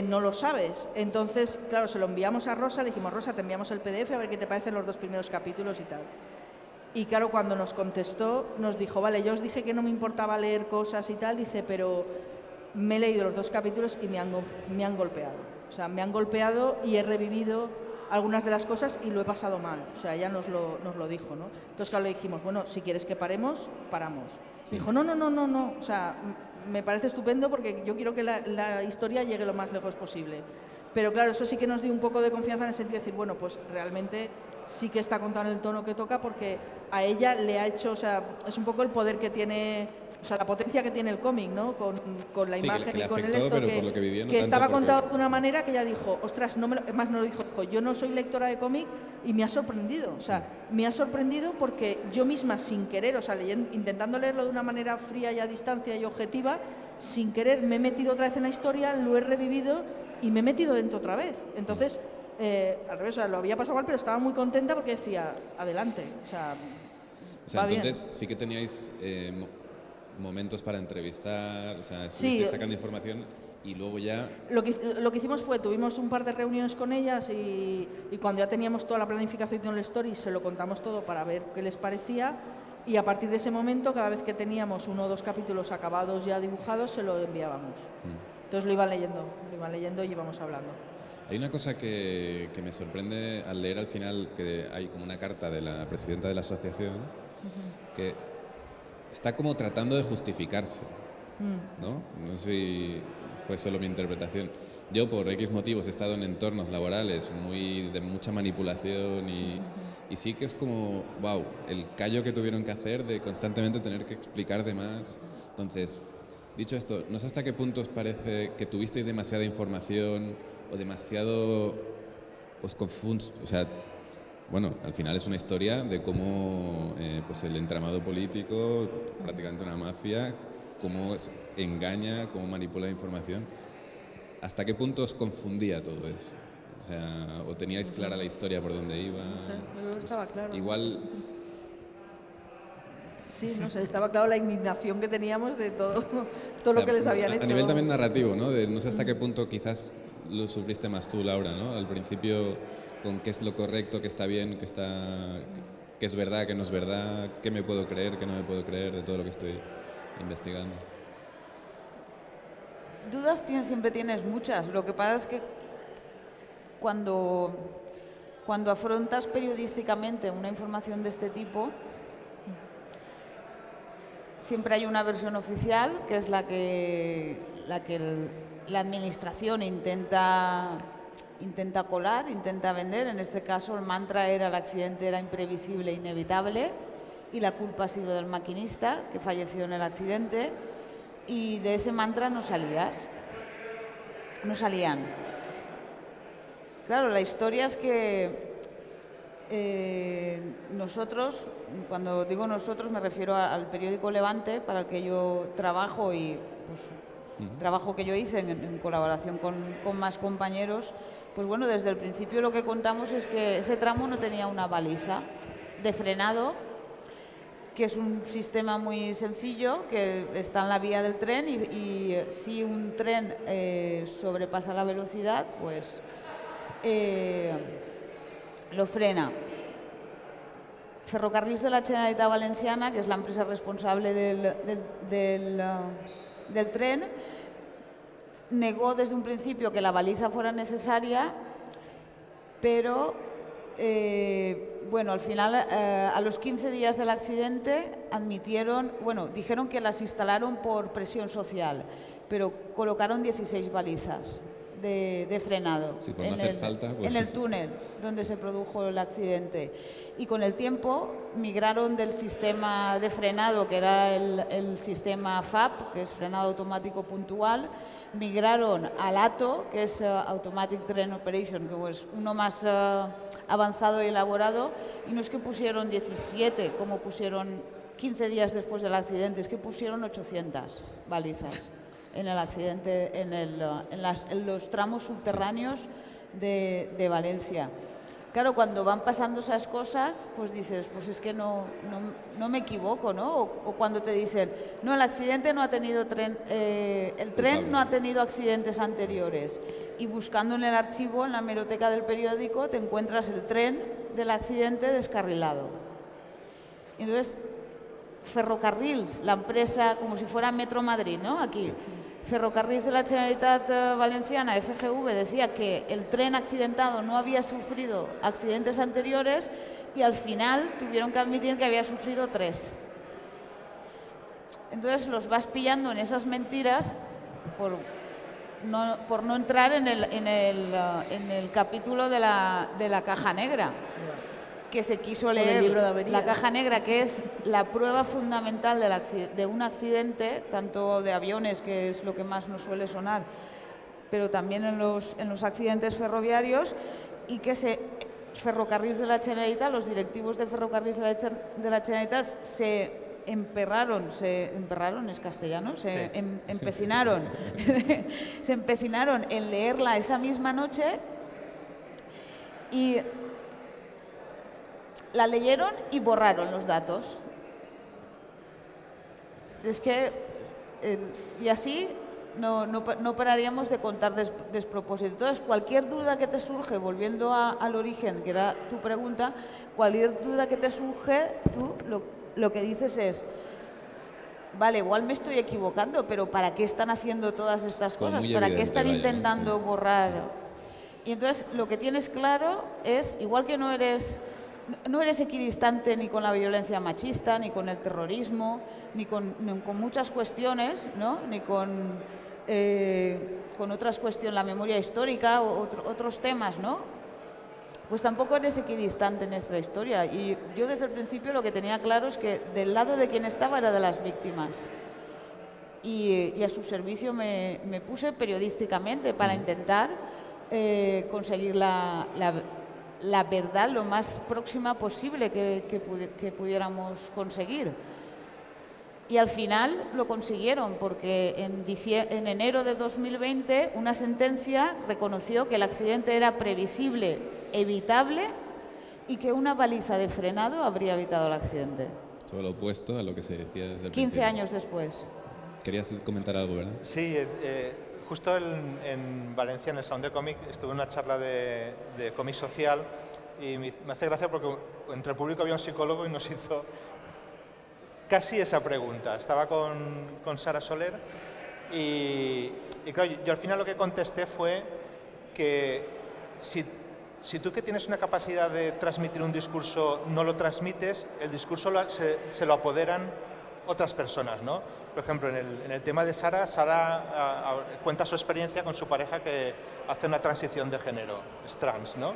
no lo sabes. Entonces, claro, se lo enviamos a Rosa, le dijimos, Rosa, te enviamos el PDF, a ver qué te parecen los 2 primeros capítulos y tal. Y claro, cuando nos contestó, nos dijo, vale, yo os dije que no me importaba leer cosas y tal, dice, pero me he leído los 2 capítulos y me han golpeado. O sea, me han golpeado y he revivido algunas de las cosas y lo he pasado mal. O sea, ella nos lo dijo, ¿no? Entonces, claro, le dijimos, bueno, si quieres que paremos, paramos. Sí. Dijo, no. O sea, me parece estupendo porque yo quiero que la historia llegue lo más lejos posible. Pero claro, eso sí que nos dio un poco de confianza en el sentido de decir, bueno, pues realmente sí que está contando el tono que toca porque a ella le ha hecho, o sea, es un poco el poder que tiene, o sea, la potencia que tiene el cómic, ¿no? Con la imagen que y con afectó, el esto, pero por lo que vivía, no que tanto estaba porque... contado de una manera que ella dijo, ostras, además no lo dijo, yo no soy lectora de cómic y me ha sorprendido, o sea, me ha sorprendido porque yo misma sin querer, o sea, intentando leerlo de una manera fría y a distancia y objetiva, sin querer me he metido otra vez en la historia, lo he revivido y me he metido dentro otra vez. Entonces, al revés, o sea, lo había pasado mal, pero estaba muy contenta porque decía, adelante, o sea entonces bien. sí que teníais momentos para entrevistar, o sea, estuvisteis sacando información y luego ya... Lo que hicimos fue, tuvimos un par de reuniones con ellas y cuando ya teníamos toda la planificación de la story, se lo contamos todo para ver qué les parecía y a partir de ese momento, cada vez que teníamos 1 o 2 capítulos acabados ya dibujados, se lo enviábamos. Entonces lo iban leyendo y íbamos hablando. Hay una cosa que me sorprende al leer al final, que hay como una carta de la presidenta de la asociación, que está como tratando de justificarse, ¿no? No sé si fue solo mi interpretación. Yo, por X motivos, he estado en entornos laborales de mucha manipulación y sí que es como, wow, el callo que tuvieron que hacer de constantemente tener que explicar de más. Entonces, dicho esto, no sé hasta qué punto os parece que tuvisteis demasiada información o demasiado os confunds, o sea, bueno, al final es una historia de cómo pues el entramado político, prácticamente una mafia, cómo engaña, cómo manipula la información. ¿Hasta qué punto os confundía todo eso? O sea, ¿o teníais clara la historia por dónde iba? No sé, yo estaba claro. Igual... Sí, no sé, estaba claro la indignación que teníamos de todo O sea, lo que les habían hecho. A nivel también narrativo, ¿no? No sé hasta qué punto quizás lo sufriste más tú, Laura, ¿no? Al principio, con qué es lo correcto, qué está bien, qué es verdad, qué no es verdad, qué me puedo creer, qué no me puedo creer de todo lo que estoy investigando. Dudas siempre tienes muchas. Lo que pasa es que cuando afrontas periodísticamente una información de este tipo, siempre hay una versión oficial, que es la que la administración intenta colar, intenta vender. En este caso, el mantra era: el accidente era imprevisible e inevitable y la culpa ha sido del maquinista, que falleció en el accidente. Y de ese mantra no salían. Claro, la historia es que nosotros, cuando digo nosotros me refiero al periódico Levante, para el que yo trabajo, y pues, trabajo que yo hice en colaboración con más compañeros. Pues bueno, desde el principio lo que contamos es que ese tramo no tenía una baliza de frenado, que es un sistema muy sencillo que está en la vía del tren, y si un tren sobrepasa la velocidad, pues lo frena. Ferrocarrils de la Generalitat Valenciana, que es la empresa responsable del tren, negó desde un principio que la baliza fuera necesaria, pero bueno, al final, a los 15 días del accidente, dijeron que las instalaron por presión social, pero colocaron 16 balizas de frenado Sí, por no hacer falta, pues, en el túnel donde se produjo el accidente. Y con el tiempo migraron del sistema de frenado, que era el sistema FAP, que es frenado automático puntual, migraron al ATO, que es Automatic Train Operation, que es uno más avanzado y elaborado. Y no es que pusieron 17, como pusieron 15 días después del accidente, es que pusieron 800 balizas en el accidente, en los tramos subterráneos de Valencia. Claro, cuando van pasando esas cosas, pues dices, pues es que no me equivoco, ¿no? O cuando te dicen, no, el accidente no ha tenido el tren no ha tenido accidentes anteriores. Y buscando en el archivo, en la hemeroteca del periódico, te encuentras el tren del accidente descarrilado. Entonces, Ferrocarrils, la empresa, como si fuera Metro Madrid, ¿no? Aquí. Sí. Ferrocarrils de la Generalitat Valenciana, FGV, decía que el tren accidentado no había sufrido accidentes anteriores, y al final tuvieron que admitir que había sufrido 3. Entonces los vas pillando en esas mentiras por no entrar en el capítulo de la caja negra, que se quiso leer. El libro de averías. La caja negra, que es la prueba fundamental de un accidente, tanto de aviones, que es lo que más nos suele sonar, pero también en los accidentes ferroviarios, y que Ferrocarrils de la Generalitat, los directivos de Ferrocarrils de la Generalitat se empecinaron se empecinaron en leerla esa misma noche, y la leyeron y borraron los datos. Es que, y así no pararíamos de contar despropósitos. Entonces, cualquier duda que te surge, volviendo al origen, que era tu pregunta, cualquier duda que te surge, tú lo que dices es, vale, igual me estoy equivocando, pero ¿para qué están haciendo todas estas cosas? ¿Para qué están intentando borrar? Y entonces, lo que tienes claro es, igual que no eres equidistante ni con la violencia machista, ni con el terrorismo, ni con muchas cuestiones, ¿no? Ni con otras cuestiones, la memoria histórica o otros temas, ¿no? Pues tampoco eres equidistante en esta historia. Y yo desde el principio lo que tenía claro es que del lado de quien estaba era de las víctimas. Y a su servicio me puse periodísticamente para intentar conseguir la la verdad lo más próxima posible que pudiéramos conseguir. Y al final lo consiguieron, porque en enero de 2020 una sentencia reconoció que el accidente era previsible, evitable y que una baliza de frenado habría evitado el accidente. Todo lo opuesto a lo que se decía desde el 15 principio. años después. Querías comentar algo, ¿verdad? Sí, justo en Valencia, en el Salón de Cómic, estuve en una charla de cómic social y me hace gracia porque entre el público había un psicólogo y nos hizo casi esa pregunta. Estaba con Sara Soler y claro, yo al final lo que contesté fue que si tú que tienes una capacidad de transmitir un discurso no lo transmites, el discurso se lo apoderan otras personas, ¿no? Por ejemplo, en el tema de Sara cuenta su experiencia con su pareja que hace una transición de género, es trans, ¿no?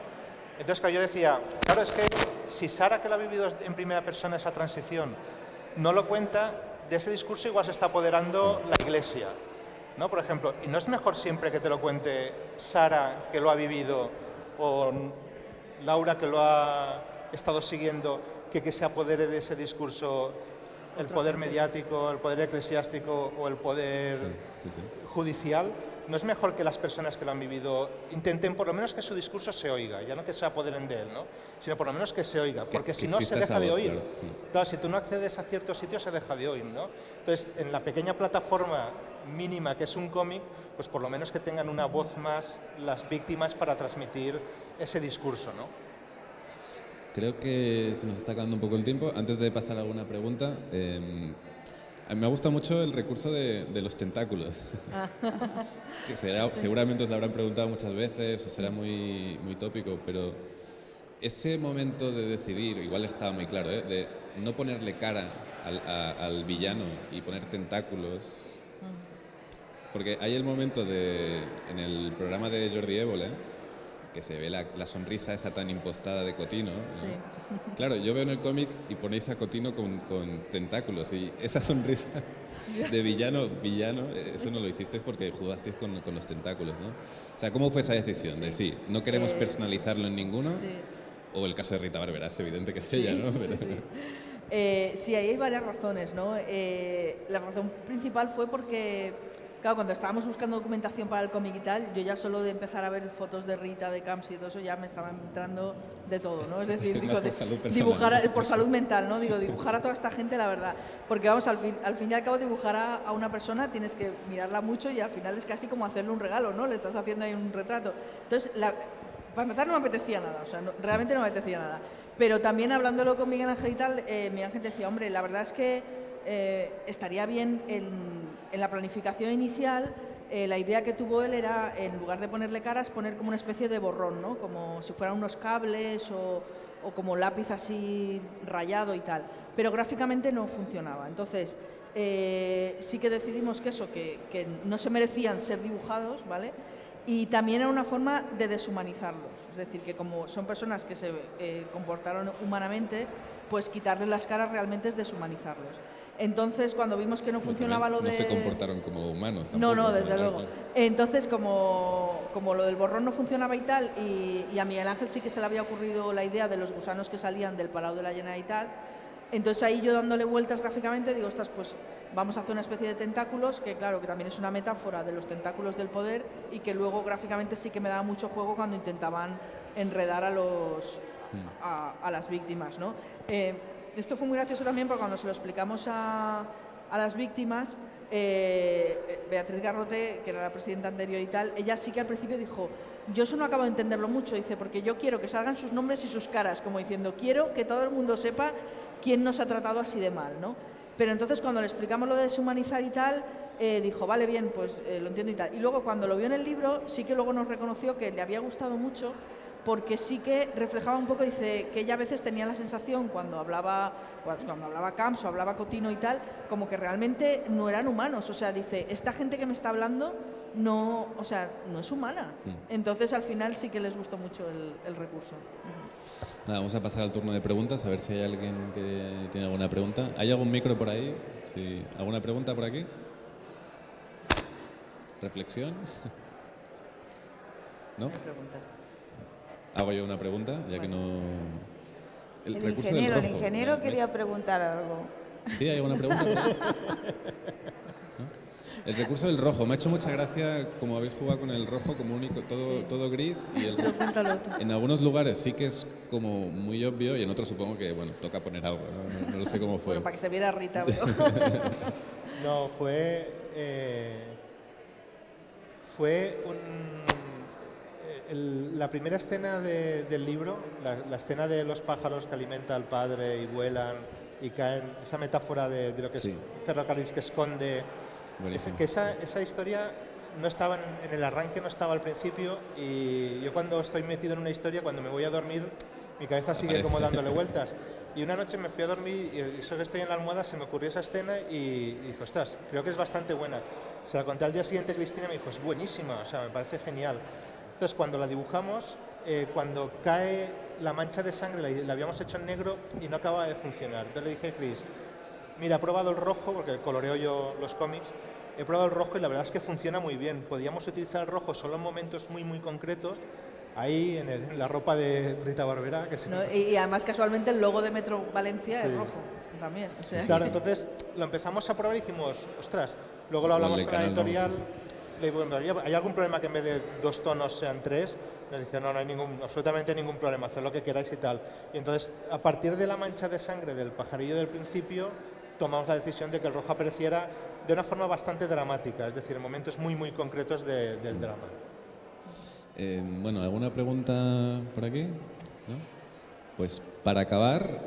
Entonces, claro, yo decía, claro, es que si Sara, que lo ha vivido en primera persona esa transición, no lo cuenta, de ese discurso igual se está apoderando la Iglesia, ¿no? Por ejemplo, ¿y no es mejor siempre que te lo cuente Sara, que lo ha vivido, o Laura, que lo ha estado siguiendo, que se apodere de ese discurso el poder mediático, el poder eclesiástico o el poder judicial? ¿No es mejor que las personas que lo han vivido intenten por lo menos que su discurso se oiga, ya no que se apoderen de él, ¿no? Sino por lo menos que se oiga, porque si no se deja de oír. Claro, si tú no accedes a ciertos sitios se deja de oír, ¿no? Entonces, en la pequeña plataforma mínima que es un cómic, pues por lo menos que tengan una voz más las víctimas para transmitir ese discurso, ¿no? Creo que se nos está acabando un poco el tiempo. Antes de pasar a alguna pregunta, a mí me gusta mucho el recurso de los tentáculos. Que seguramente os lo habrán preguntado muchas veces, o será muy tópico, pero ese momento de decidir, igual estaba muy claro, de no ponerle cara al villano y poner tentáculos. Porque hay el momento en el programa de Jordi Évole, que se ve la sonrisa esa tan impostada de Cotino, ¿no? Sí. Claro, yo veo en el cómic y ponéis a Cotino con tentáculos y esa sonrisa de villano, eso no lo hicisteis porque jugasteis con los tentáculos, ¿no? O sea, ¿cómo fue esa decisión? De sí, no queremos personalizarlo en ninguno, o el caso de Rita Barberá, es evidente que es ella, ¿no? Pero... Sí, ahí hay varias razones, ¿no? La razón principal fue porque, claro, cuando estábamos buscando documentación para el cómic y tal, yo ya solo de empezar a ver fotos de Rita, de Camps y todo eso, ya me estaba entrando de todo, ¿no? Es decir, es más por salud personal, dibujar por salud mental, ¿no? Digo, dibujar a toda esta gente, la verdad. Porque vamos, al fin y al cabo, dibujar a una persona tienes que mirarla mucho y al final es casi como hacerle un regalo, ¿no? Le estás haciendo ahí un retrato. Entonces, para empezar no me apetecía nada, o sea, realmente no me apetecía nada. Pero también hablándolo con Miguel Ángel y tal, Miguel Ángel decía, hombre, la verdad es que estaría bien en la planificación inicial, la idea que tuvo él era, en lugar de ponerle caras, poner como una especie de borrón, ¿no? Como si fueran unos cables o como lápiz así rayado y tal. Pero gráficamente no funcionaba. Entonces, sí que decidimos que no se merecían ser dibujados, ¿vale? Y también era una forma de deshumanizarlos. Es decir, que como son personas que se comportaron humanamente, pues quitarles las caras realmente es deshumanizarlos. Entonces, cuando vimos que no funcionaba lo de... No se comportaron como humanos tampoco. No, desde luego. Entonces, como lo del borrón no funcionaba y tal, y a Miguel Ángel sí que se le había ocurrido la idea de los gusanos que salían del Palau de la Generalitat, entonces ahí yo dándole vueltas gráficamente digo, ostras, pues vamos a hacer una especie de tentáculos, que claro, que también es una metáfora de los tentáculos del poder y que luego gráficamente sí que me daba mucho juego cuando intentaban enredar a las víctimas, ¿no? Esto fue muy gracioso también porque cuando se lo explicamos a las víctimas, Beatriz Garrote, que era la presidenta anterior y tal, ella sí que al principio dijo, yo eso no acabo de entenderlo mucho, dice, porque yo quiero que salgan sus nombres y sus caras, como diciendo, quiero que todo el mundo sepa quién nos ha tratado así de mal, ¿no? Pero entonces cuando le explicamos lo de deshumanizar y tal, dijo, vale, bien, pues lo entiendo y tal. Y luego cuando lo vio en el libro, sí que luego nos reconoció que le había gustado mucho, porque sí que reflejaba un poco, dice, que ella a veces tenía la sensación cuando hablaba Camps o hablaba Cotino y tal, como que realmente no eran humanos. O sea, dice, esta gente que me está hablando no es humana. Entonces al final sí que les gustó mucho el recurso. Nada, vamos a pasar al turno de preguntas, a ver si hay alguien que tiene alguna pregunta. ¿Hay algún micro por ahí? Sí. ¿Alguna pregunta por aquí? ¿Reflexión? ¿No? ¿Hay preguntas? hago yo una pregunta, ya que no... El recurso del ingeniero, rojo. el ingeniero quería preguntar algo. ¿Sí? ¿Hay alguna pregunta? ¿No? El recurso del rojo. Me ha hecho mucha gracia como habéis jugado con el rojo como único, todo gris. Y Eso, cuéntalo tú. en algunos lugares sí que es como muy obvio y en otros supongo que, bueno, toca poner algo. No lo sé cómo fue. Bueno, para que se viera Rita, pero... No, fue la primera escena del libro, la escena de los pájaros que alimenta al padre y vuelan y caen, esa metáfora de lo que es ferrocarriles que esconde, que esa historia no estaba en el arranque, no estaba al principio, y yo cuando estoy metido en una historia, cuando me voy a dormir, mi cabeza sigue como dándole vueltas. Y una noche me fui a dormir y eso que estoy en la almohada se me ocurrió esa escena y dije, ostras, creo que es bastante buena. Se la conté al día siguiente a Cristina y me dijo, es buenísima, o sea, me parece genial. Entonces cuando la dibujamos, cuando cae la mancha de sangre, la habíamos hecho en negro y no acaba de funcionar. Entonces le dije a Chris, mira, he probado el rojo, porque coloreo yo los cómics, he probado el rojo y la verdad es que funciona muy bien. Podíamos utilizar el rojo solo en momentos muy, muy concretos, ahí en la ropa de Rita Barberá. Que no, y además casualmente el logo de Metro Valencia es rojo también. O sea, claro, entonces lo empezamos a probar y dijimos, ostras, luego lo hablamos con la editorial, le digo, ¿hay algún problema que en vez de 2 tonos sean 3? Nos dijeron, no hay absolutamente ningún problema, haced lo que queráis y tal. Y entonces, a partir de la mancha de sangre del pajarillo del principio, tomamos la decisión de que el rojo apareciera de una forma bastante dramática, es decir, en momentos muy, muy concretos del drama. Bueno, ¿alguna pregunta por aquí? ¿No? Pues para acabar,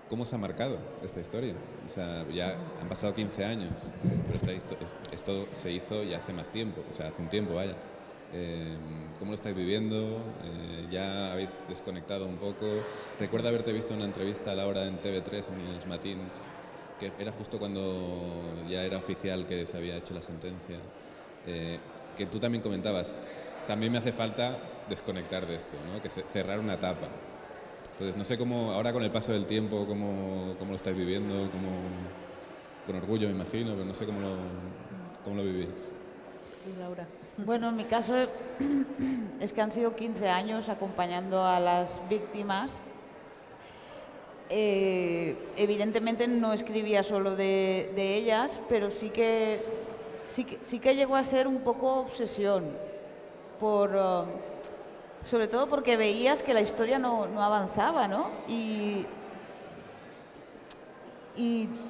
¿cómo se ha marcado esta historia? O sea, ya han pasado 15 años, pero esto se hizo ya hace más tiempo, o sea, hace un tiempo, vaya. ¿Cómo lo estáis viviendo? ¿Ya habéis desconectado un poco? Recuerdo haberte visto en una entrevista a la hora en TV3, en los matins, que era justo cuando ya era oficial que se había hecho la sentencia. Que tú también comentabas, también me hace falta desconectar de esto, ¿no? Que cerrar una etapa. Entonces, no sé cómo, ahora con el paso del tiempo, cómo lo estáis viviendo, con orgullo me imagino, pero no sé cómo lo vivís. y Laura. Bueno, en mi caso es que han sido 15 años acompañando a las víctimas. Evidentemente no escribía solo de ellas, pero sí que llegó a ser un poco obsesión, sobre todo porque veías que la historia no avanzaba, ¿no? Y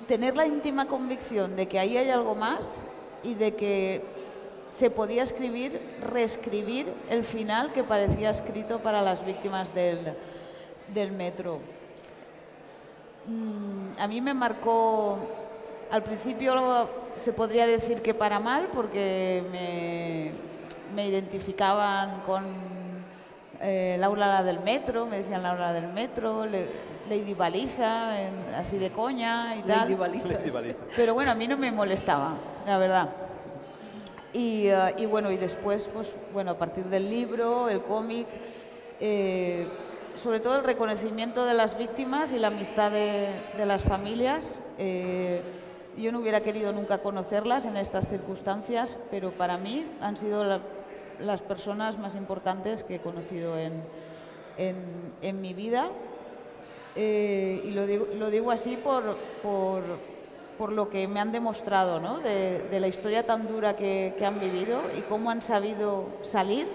tener la íntima convicción de que ahí hay algo más y de que se podía reescribir el final que parecía escrito para las víctimas del metro. A mí me marcó, al principio se podría decir que para mal, porque me identificaban con Laura la del metro, me decían Laura del metro, Lady Baliza, así de coña y tal. Lady Baliza. Pero bueno, a mí no me molestaba, la verdad. Y bueno, y después, pues bueno, a partir del libro, el cómic, sobre todo el reconocimiento de las víctimas y la amistad de las familias. Yo no hubiera querido nunca conocerlas en estas circunstancias, pero para mí han sido las personas más importantes que he conocido en mi vida. Y lo digo así por lo que me han demostrado, ¿no? de la historia tan dura que han vivido y cómo han sabido salir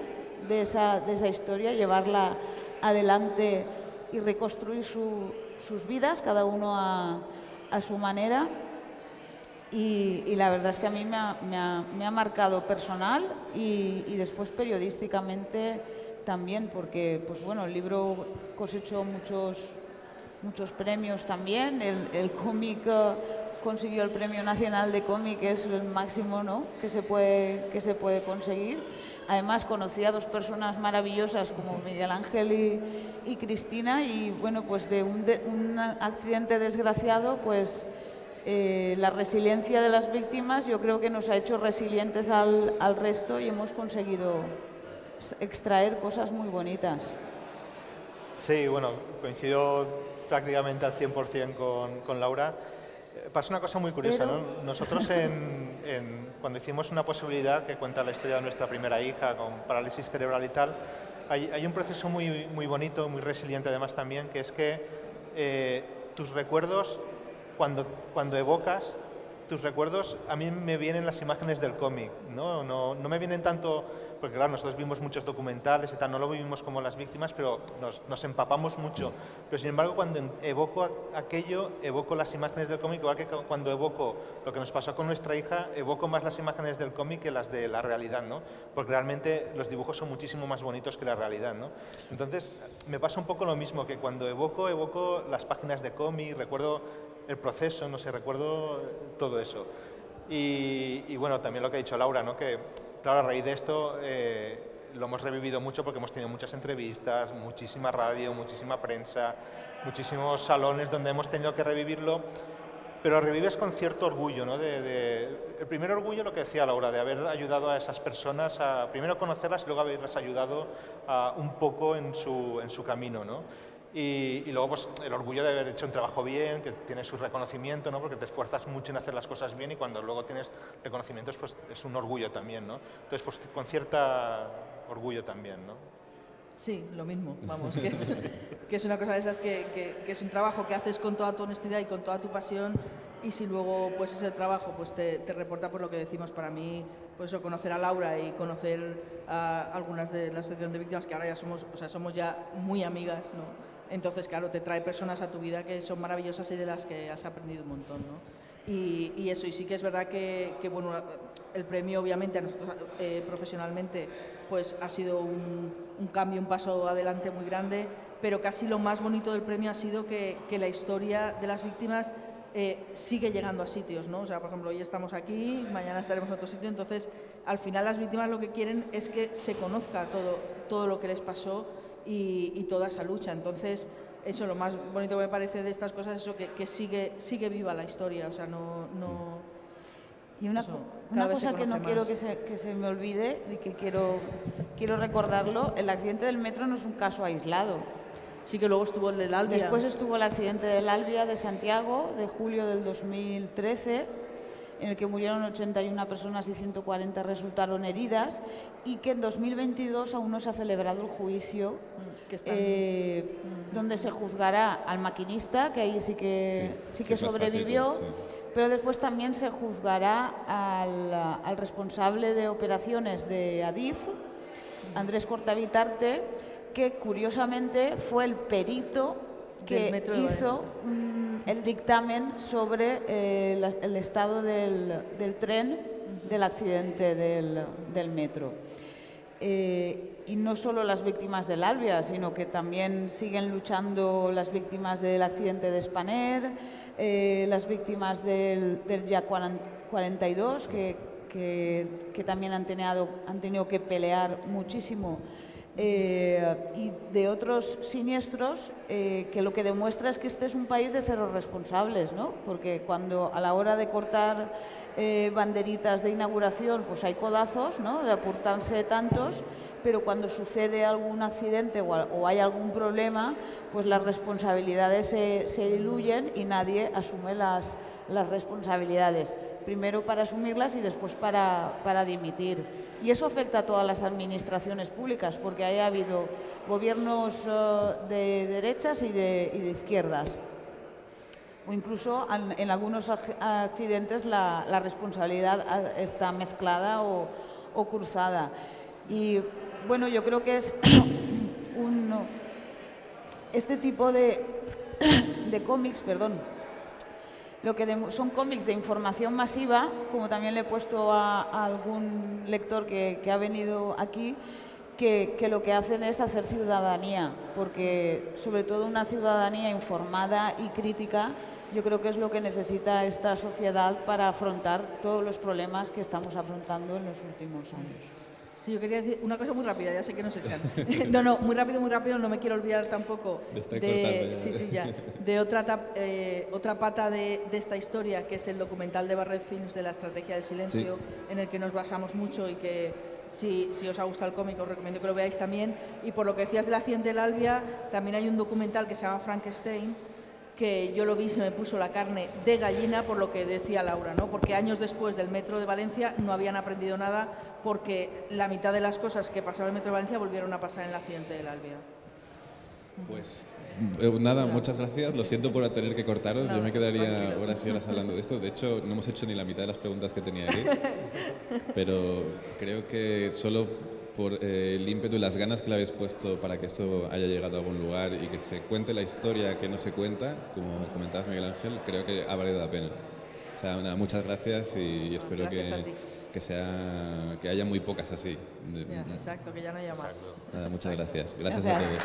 de esa historia, llevarla adelante y reconstruir sus vidas, cada uno a su manera. Y la verdad es que a mí me ha marcado personal y después periodísticamente también, porque pues bueno, el libro cosechó muchos premios también. El cómic consiguió el Premio Nacional de Cómic, que es el máximo, ¿no? que se puede conseguir. Además conocí a 2 personas maravillosas como Miguel Ángel y Cristina, y bueno, pues de un accidente desgraciado, pues la resiliencia de las víctimas yo creo que nos ha hecho resilientes al resto y hemos conseguido extraer cosas muy bonitas. Sí, bueno, coincido prácticamente al 100% con Laura. Pasa una cosa muy curiosa, ¿no? Nosotros cuando hicimos Una posibilidad, que cuenta la historia de nuestra primera hija con parálisis cerebral y tal, hay un proceso muy bonito, muy resiliente además también, que es que tus recuerdos, cuando evocas tus recuerdos, a mí me vienen las imágenes del cómic, no me vienen tanto, porque claro, nosotros vimos muchos documentales y tal, no lo vivimos como las víctimas, pero nos empapamos mucho. Pero sin embargo, cuando evoco aquello, evoco las imágenes del cómic, igual que cuando evoco lo que nos pasó con nuestra hija, evoco más las imágenes del cómic que las de la realidad, ¿no? Porque realmente los dibujos son muchísimo más bonitos que la realidad, ¿no? Entonces, me pasa un poco lo mismo, que cuando evoco las páginas de cómic, recuerdo el proceso, no sé, recuerdo todo eso. Y bueno, también lo que ha dicho Laura, ¿no? Que claro, a raíz de esto lo hemos revivido mucho porque hemos tenido muchas entrevistas, muchísima radio, muchísima prensa, muchísimos salones donde hemos tenido que revivirlo, pero revives con cierto orgullo, ¿no? El primer orgullo, lo que decía Laura, de haber ayudado a esas personas a primero conocerlas y luego haberlas ayudado un poco en su camino, ¿no? Y luego pues, el orgullo de haber hecho un trabajo bien, que tienes su reconocimiento, ¿no? Porque te esfuerzas mucho en hacer las cosas bien y cuando luego tienes reconocimientos pues es un orgullo también, ¿no? Entonces pues con cierta orgullo también, ¿no? Sí, lo mismo, vamos, que es una cosa de esas que es un trabajo que haces con toda tu honestidad y con toda tu pasión y si luego pues ese trabajo pues te reporta por lo que decimos para mí, pues eso, conocer a Laura y conocer a algunas de la asociación de víctimas que ahora ya somos ya muy amigas, ¿no? Entonces, claro, te trae personas a tu vida que son maravillosas y de las que has aprendido un montón, ¿no? Y eso, y sí que es verdad que bueno, el premio obviamente a nosotros profesionalmente pues ha sido un cambio, un paso adelante muy grande, pero casi lo más bonito del premio ha sido que la historia de las víctimas sigue llegando a sitios, ¿no? O sea, por ejemplo, hoy estamos aquí, mañana estaremos en otro sitio, entonces al final las víctimas lo que quieren es que se conozca todo lo que les pasó y toda esa lucha. Entonces, eso lo más bonito que me parece de estas cosas es eso, que sigue viva la historia, o sea, no y una cosa que no quiero que se me olvide y que quiero recordarlo, el accidente del metro no es un caso aislado. Sí, que luego estuvo el del Albia. Después estuvo el accidente del Albia de Santiago, de julio del 2013, en el que murieron 81 personas y 140 resultaron heridas, y que en 2022 aún no se ha celebrado el juicio donde se juzgará al maquinista, que ahí sí que sobrevivió, fácil, sí. Pero después también se juzgará al responsable de operaciones de Adif, Andrés Cortavitarte, que curiosamente fue el perito que hizo el dictamen sobre el estado del tren del accidente del metro. Y no solo las víctimas del Albia, sino que también siguen luchando las víctimas del accidente de Spanair, las víctimas del YA 42, que también han tenido que pelear muchísimo, y de otros siniestros, que lo que demuestra es que este es un país de cero responsables, ¿no? Porque cuando a la hora de cortar banderitas de inauguración, pues hay codazos, ¿no? De aportarse tantos, pero cuando sucede algún accidente o hay algún problema, pues las responsabilidades se diluyen y nadie asume las responsabilidades. Primero para asumirlas y después para dimitir. Y eso afecta a todas las administraciones públicas, porque haya habido gobiernos de derechas y de izquierdas. O incluso en algunos accidentes la responsabilidad está mezclada o cruzada. Y bueno, yo creo que es este tipo de cómics, lo que son cómics de información masiva, como también le he puesto a algún lector que ha venido aquí, que lo que hacen es hacer ciudadanía, porque sobre todo una ciudadanía informada y crítica, yo creo que es lo que necesita esta sociedad para afrontar todos los problemas que estamos afrontando en los últimos años. Sí, yo quería decir una cosa muy rápida, ya sé que nos echan. No, muy rápido, no me quiero olvidar tampoco de otra pata de esta historia, que es el documental de Barret Films de la estrategia del silencio, en el que nos basamos mucho y que si os ha gustado el cómic os recomiendo que lo veáis también. Y por lo que decías del accidente del Albia, también hay un documental que se llama Frankenstein, que yo lo vi y se me puso la carne de gallina por lo que decía Laura, ¿no? Porque años después del Metro de Valencia no habían aprendido nada porque la mitad de las cosas que pasaban en el Metro de Valencia volvieron a pasar en el accidente del Alvia. Pues nada, muchas gracias. Lo siento por tener que cortaros. Yo me quedaría horas y horas hablando de esto. De hecho, no hemos hecho ni la mitad de las preguntas que tenía aquí. Pero creo que solo por el ímpetu y las ganas que le habéis puesto para que esto haya llegado a algún lugar y que se cuente la historia que no se cuenta, como comentabas, Miguel Ángel, creo que ha valido la pena. O sea, nada, muchas gracias y espero que haya muy pocas así. Exacto, que ya no haya más. Nada, muchas gracias. Gracias a todos.